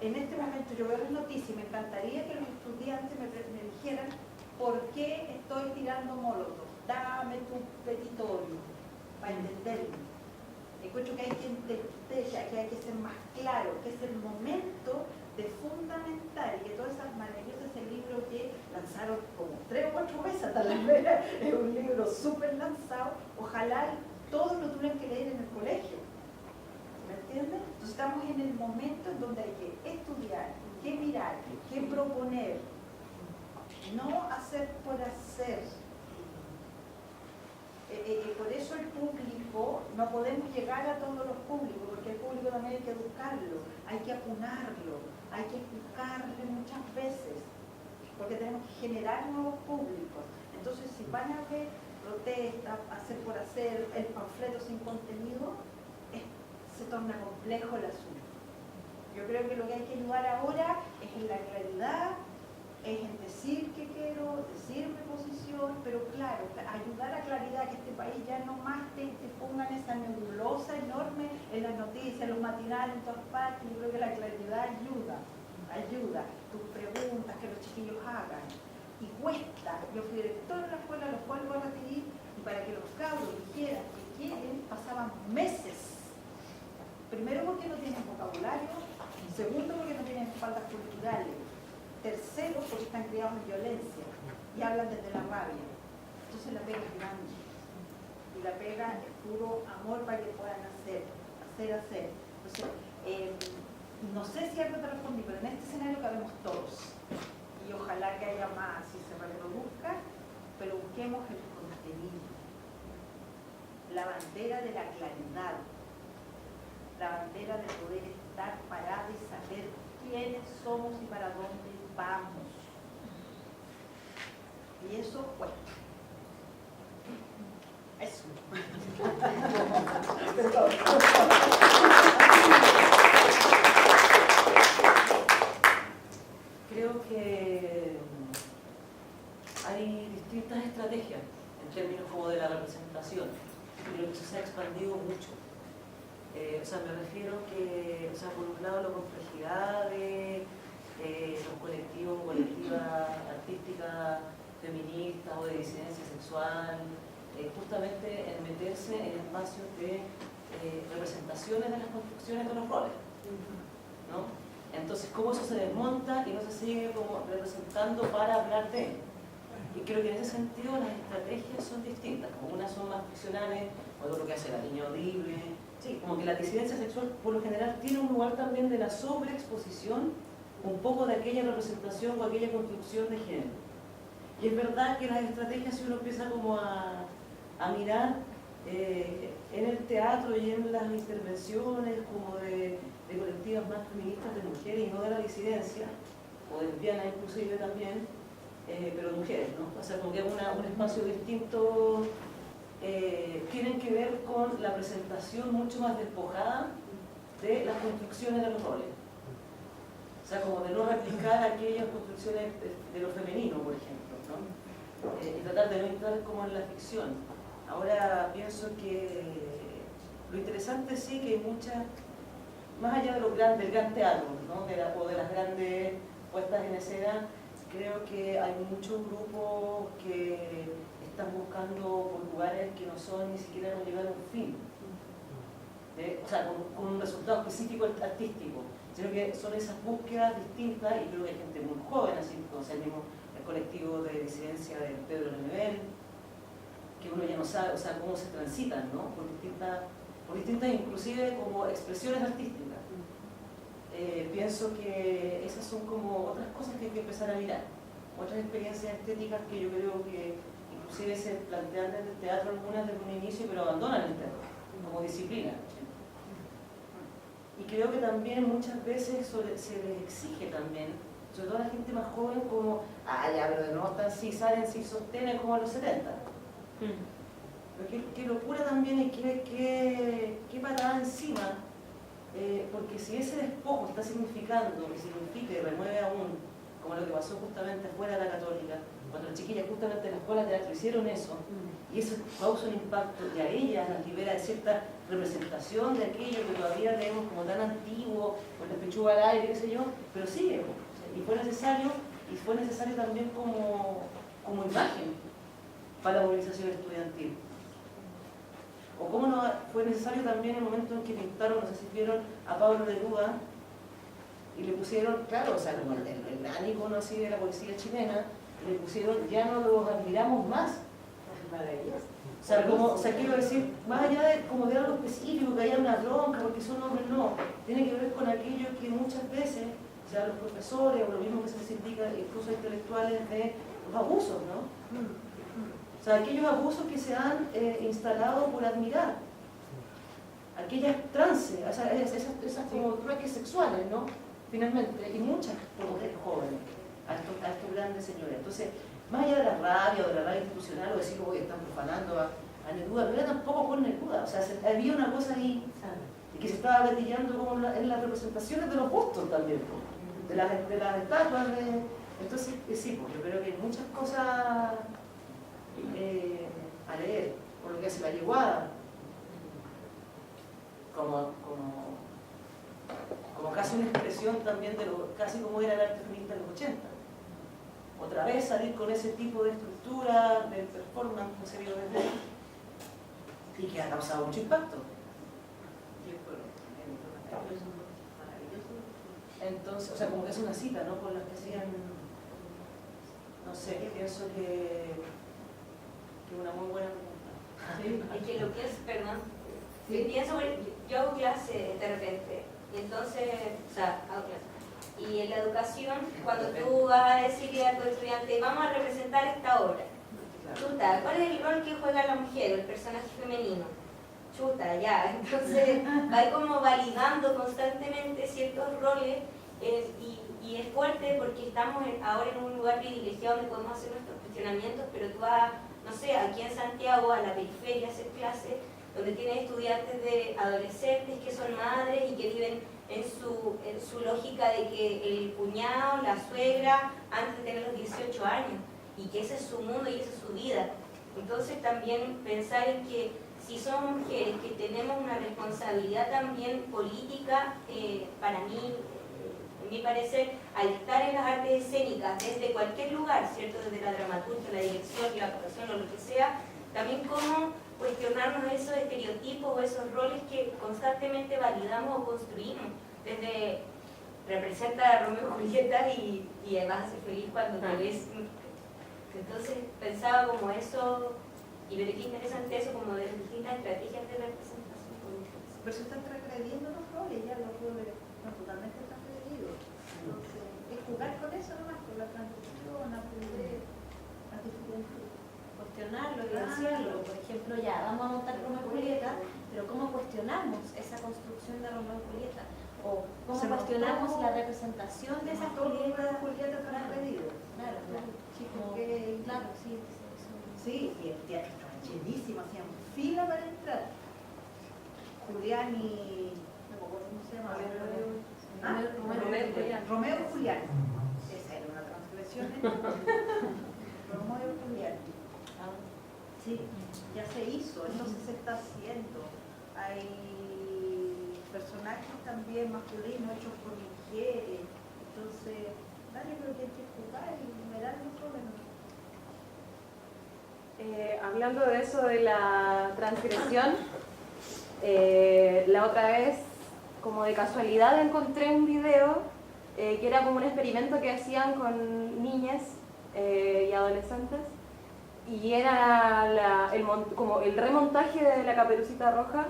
En este momento yo veo las noticias y me encantaría que los estudiantes me dijeran ¿por qué estoy tirando molotov? Dame tu petitorio para entenderlo. Encuentro que hay que entender, que hay que ser más claro, que es el momento de fundamental, y que todas esas maravillosas, ese libro que lanzaron como 3 o 4 veces hasta la vera, es un libro súper lanzado, ojalá todos lo tuvieran que leer en el colegio. ¿Me entiendes? Entonces estamos en el momento en donde hay que estudiar, que mirar, que proponer, no hacer por hacer. Por eso el público, no podemos llegar a todos los públicos, porque el público también hay que educarlo, hay que apunarlo, hay que explicarle muchas veces, porque tenemos que generar nuevos públicos. Entonces, si van a haber protestas, hacer por hacer, el panfleto sin contenido, se torna complejo el asunto. Yo creo que lo que hay que ayudar ahora es en la claridad, es en decir qué quiero, decir mi posición, pero claro, ayudar a claridad, que este país ya no más te pongan esa nebulosa enorme en las noticias, en los matinales, en todas partes. Yo creo que la claridad ayuda, tus preguntas, que los chiquillos hagan. Y cuesta, yo fui directora de la escuela, los vuelvo a repetir, y para que los cabros dijeran que quieren, pasaban meses. Primero porque no tienen vocabulario, segundo porque no tienen faltas culturales, tercero porque están criados en violencia y hablan desde la rabia. Entonces la pega es grande y la pega es puro amor para que puedan hacer. Entonces, no sé si algo te respondí, pero en este escenario cabemos todos y ojalá que haya más y se reproduzca, pero busquemos el contenido, la bandera de la claridad, la bandera de poder estar parada y saber quiénes somos y para dónde vamos. Y eso cuesta. Eso. Creo que hay distintas estrategias en términos como de la representación. Creo que eso se ha expandido mucho. Me refiero que, por un lado, la complejidad de los colectivos o colectivas artísticas feministas o de disidencia sexual, justamente en meterse en espacios de representaciones de las construcciones de los roles, ¿no? Entonces, cómo eso se desmonta y no se sigue como representando para hablar de él. Y creo que en ese sentido las estrategias son distintas, como unas son más ficcionales, otro lo que hace la niña audible. Sí, como que la disidencia sexual por lo general tiene un lugar también de la sobreexposición, un poco de aquella representación o aquella construcción de género. Y es verdad que las estrategias, si uno empieza como a mirar en el teatro y en las intervenciones como de colectivas más feministas de mujeres y no de la disidencia, o de lesbianas inclusive también, pero mujeres, ¿no? O sea, como que es un espacio distinto. Tienen que ver con la presentación mucho más despojada de las construcciones de los roles. O sea, como de no replicar aquellas construcciones de lo femenino, por ejemplo, ¿no? Y tratar de no entrar como en la ficción. Ahora pienso que lo interesante sí que hay muchas, más allá de del gran teatro, ¿no? O de las grandes puestas en escena, creo que hay muchos grupos que están buscando por lugares que no son ni siquiera no llegar a un fin, con un resultado específico artístico, sino que son esas búsquedas distintas, y creo que hay gente muy joven, así como el mismo el colectivo de disidencia de Pedro Lemebel, que uno ya no sabe, cómo se transitan, ¿no? por distintas inclusive como expresiones artísticas. Pienso que esas son como otras cosas que hay que empezar a mirar, otras experiencias estéticas que yo creo que inclusive se plantean desde el teatro algunas desde un inicio, pero abandonan el teatro como disciplina. Y creo que también muchas veces se les exige también, sobre todo a la gente más joven, como, pero de nuevo están sí, salen, sí, sostienen como a los 70. Pero qué locura también y qué patada encima, porque si ese despojo está significando, que significa y remueve aún, como lo que pasó justamente fuera de la Católica, cuando las chiquillas justamente en la escuela de teatro hicieron eso, y eso causa un impacto, y a ellas las libera de cierta representación de aquello que todavía leemos como tan antiguo, con la pechuga al aire, qué sé yo, pero sigue, y fue necesario también como como imagen para la movilización estudiantil. O cómo no fue necesario también el momento en que pintaron, no sé si vieron, a Pablo Neruda y le pusieron, claro, o sea, como el gran icono así de la poesía chilena, le pusieron, ya no los admiramos más. O sea, quiero decir, más allá de como de algo específico, que haya una bronca, porque son hombres, no, tiene que ver con aquello que muchas veces, o sea, los profesores, o lo mismo que se les indica, incluso intelectuales, de los abusos, ¿no? O sea, aquellos abusos que se han instalado por admirar, aquellas trances, o sea, esas como trueques sexuales, ¿no? Finalmente, y muchas mujeres jóvenes, a estos grandes señores. Entonces, más allá de la rabia o de la rabia institucional, o decir, oye, están profanando a Neruda, no era tampoco por Neruda, o sea, había una cosa ahí que se estaba gatillando como en las representaciones de los bustos también, de las estatuas, entonces, sí, pues, yo creo que hay muchas cosas a leer, por lo que hace la yeguada, como casi una expresión también de lo, casi como era el arte feminista en los 80. Otra vez salir con ese tipo de estructura, de performance concebido desde ahí, y que ha causado mucho impacto. Entonces, o sea, como que es una cita, ¿no? Con las que hacían, no sé, pienso que una muy buena pregunta. Es que lo que es, perdón, pienso, yo hago clase de repente, y entonces, o sea, hago clase. Y en la educación, cuando tú vas a decirle a tu estudiante, vamos a representar esta obra, chuta, ¿cuál es el rol que juega la mujer, el personaje femenino? Chuta, ya, entonces va como validando constantemente ciertos roles y es fuerte porque estamos ahora en un lugar privilegiado donde podemos hacer nuestros cuestionamientos, pero tú vas, no sé, aquí en Santiago, a la periferia, a hacer clases, donde tienes estudiantes de adolescentes que son madres y que viven en su lógica de que el cuñado, la suegra, antes de tener los 18 años, y que ese es su mundo y esa es su vida. Entonces también pensar en que si somos mujeres que tenemos una responsabilidad también política, para mí, en mi parecer, al estar en las artes escénicas desde cualquier lugar, ¿cierto? Desde la dramaturgia, la dirección, la actuación o lo que sea, también cómo cuestionarnos esos estereotipos o esos roles que constantemente validamos o construimos. Desde representa a Romeo y Julieta y además hace feliz cuando te ves. Entonces pensaba como eso, y veré qué interesante eso, como de distintas estrategias de representación. Pero se están transgrediendo los roles, ya los roles no totalmente transgredidos. Entonces, es jugar con eso nomás, con la transición, aprender a diferentes. Cuestionarlo y decirlo. Por ejemplo, ya, vamos a montar Romeo y Julieta, pero ¿cómo cuestionamos esa construcción de Romeo y Julieta? O ¿cómo cuestionamos la representación de esa Julieta? Julieta transgredido. Claro, claro. Sí, porque, claro, sí. sí, y el teatro estaba llenísimo, hacían fila para entrar. Julián y... no me acuerdo cómo se llama. Romeo y Julián. Esa era una transgresión. Romeo y Julián. Sí, ya se hizo, entonces se está haciendo. Hay personajes también masculinos hechos por mujeres. Entonces, nadie creo que hay que jugar y mirar los jóvenes. Hablando de eso de la transgresión, la otra vez, como de casualidad, encontré un video que era como un experimento que hacían con niñas y adolescentes, y era como el remontaje de la Caperucita Roja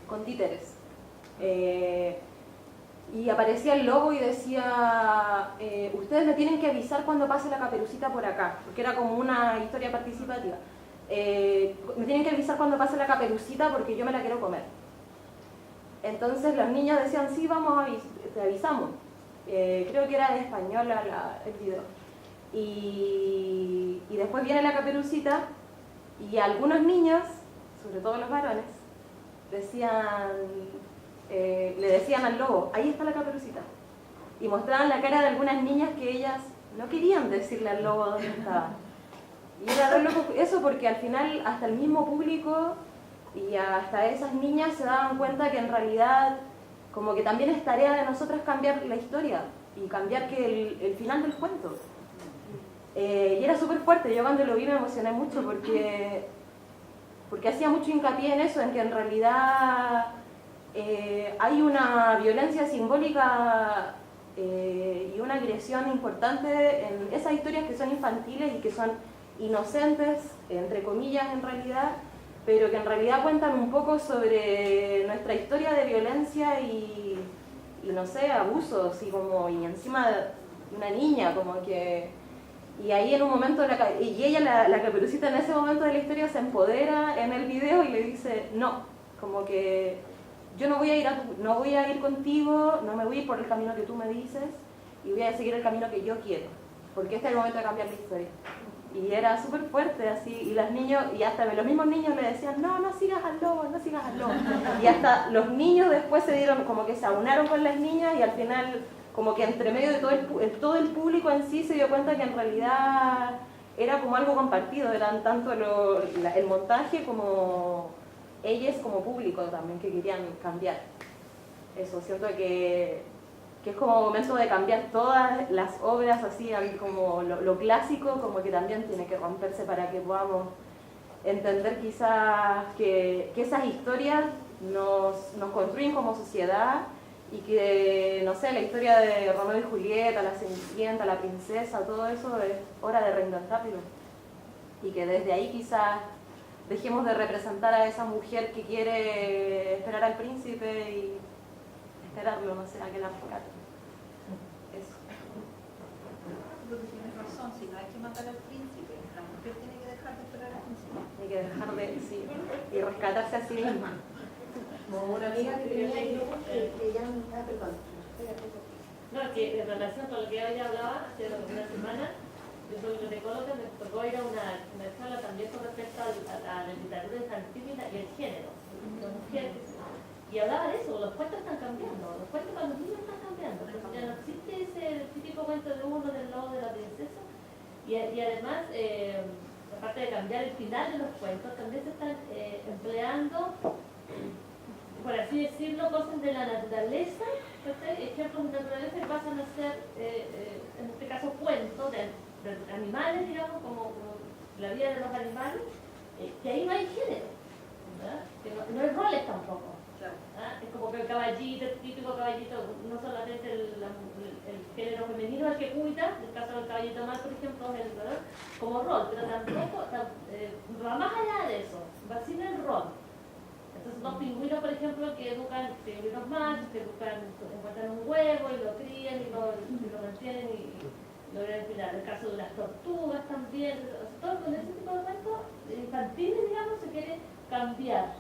con títeres. Y aparecía el logo y decía, ustedes me tienen que avisar cuando pase la Caperucita por acá, porque era como una historia participativa. Me tienen que avisar cuando pase la Caperucita porque yo me la quiero comer. Entonces los niños decían, sí, te avisamos. Creo que era en español el video. Y después viene la Caperucita y algunos niños, sobre todo los varones, le decían al lobo, ahí está la Caperucita. Y mostraban la cara de algunas niñas que ellas no querían decirle al lobo dónde estaba. Y era re loco eso, porque al final hasta el mismo público y hasta esas niñas se daban cuenta que en realidad como que también es tarea de nosotras cambiar la historia y cambiar que el final del cuento. Y era súper fuerte. Yo cuando lo vi me emocioné mucho porque hacía mucho hincapié en eso, en que en realidad hay una violencia simbólica y una agresión importante en esas historias que son infantiles y que son inocentes, entre comillas en realidad, pero que en realidad cuentan un poco sobre nuestra historia de violencia y no sé, abusos y encima de una niña, como que... Y ahí en un momento, y ella, la Caperucita, en ese momento de la historia se empodera en el video y le dice, no, como que yo no voy a ir contigo, no me voy a ir por el camino que tú me dices y voy a seguir el camino que yo quiero, porque este es el momento de cambiar la historia. Y era súper fuerte así, y los niños, y hasta los mismos niños le decían, no sigas al lobo, no sigas al lobo. Y hasta los niños después se dieron, como que se aunaron con las niñas y al final, como que entre medio de todo el público en sí se dio cuenta que en realidad era como algo compartido, eran tanto el montaje como ellas como público también que querían cambiar. Eso, siento que es como momento de cambiar todas las obras, así como lo clásico, como que también tiene que romperse para que podamos entender quizás que esas historias nos construyen como sociedad y que, no sé, la historia de Romeo y Julieta, la Cenicienta, la princesa, todo eso es hora de reinventarlo. Y que desde ahí quizás dejemos de representar a esa mujer que quiere esperar al príncipe y esperarlo, no sé, a que la rescate. Eso. Tienes razón, si no hay que matar al príncipe, la mujer tiene que dejar de esperar al príncipe. Hay que dejar de, sí, y rescatarse a sí misma. Como una amiga que tenía ahí, que ya no... perdón. No, que en relación con lo que ella hablaba hace una semana, yo soy bibliotecóloga, me tocó ir a una charla también con respecto a la literatura infantil y el género, las mujeres. Y hablaba de eso, los cuentos están cambiando, los cuentos para los niños están cambiando. Ya no existe ese típico cuento de uno, del lobo, de la princesa. Y además, aparte de cambiar el final de los cuentos, también se están empleando, por así decirlo, cosas de la naturaleza, ejemplos de naturaleza que pasan a ser, en este caso, cuentos de animales, digamos, como la vida de los animales, que ahí no hay género, ¿verdad? Que no hay roles tampoco. ¿Ah? Es como que el caballito, el típico caballito, no solamente el género femenino es el que cuida, en el caso del caballito mal, por ejemplo, es el ¿verdad? Como rol, pero tampoco va más allá de eso, va sin el rol. Entonces los pingüinos, por ejemplo, que educan pingüinos machos, que encuentran un huevo y lo crían y lo mantienen y logran cuidar. El caso de las tortugas también, todo con ese tipo de cuentos infantiles, digamos, se quiere cambiar.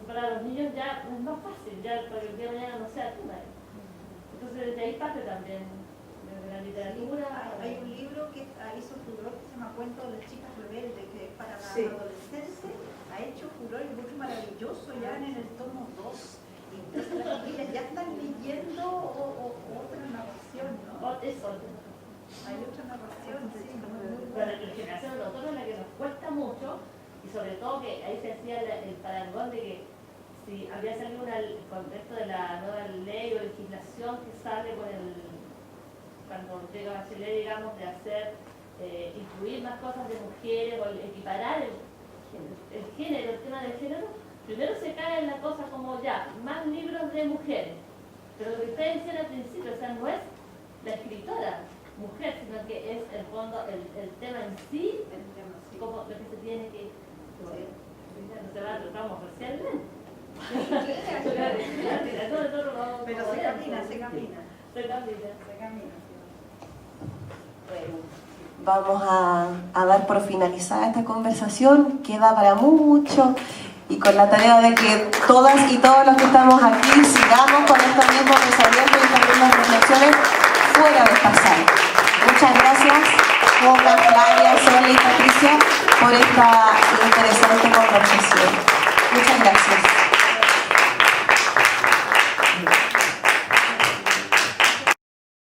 Para los niños ya es más fácil, ya para que el día de mañana no sea tú. Entonces desde ahí parte también de la literatura. Hay un libro que hizo furor que se llama Cuento de las chicas rebeldes, que es para la adolescencia, ha hecho furor y mucho maravilloso, ya en el tomo 2. Y entonces las chiquillas ya están leyendo otra narración, ¿no? Eso. Hay otra narración, sí. Pero la generación de nosotros es la que nos cuesta mucho. Y sobre todo que ahí se hacía el parangón de que si había salido el contexto de la nueva ley o legislación que sale cuando llega Bachelet, digamos, de hacer, incluir más cosas de mujeres o equiparar el género, el tema del género, primero se cae en la cosa como ya, más libros de mujeres. Pero lo que ustedes decían al principio, o sea, no es la escritora mujer, sino que es el fondo, el tema en sí, como lo que se tiene que... No se va a tratar comercialmente. Pero se camina. Bueno, vamos a dar por finalizada esta conversación, queda para mucho, y con la tarea de que todas y todos los que estamos aquí sigamos con estos mismos pensamientos y estas mismas reflexiones fuera de esta sala. Muchas gracias, Joca, Flavia, Sole y Patricia, por esta interesante conversación. Muchas gracias.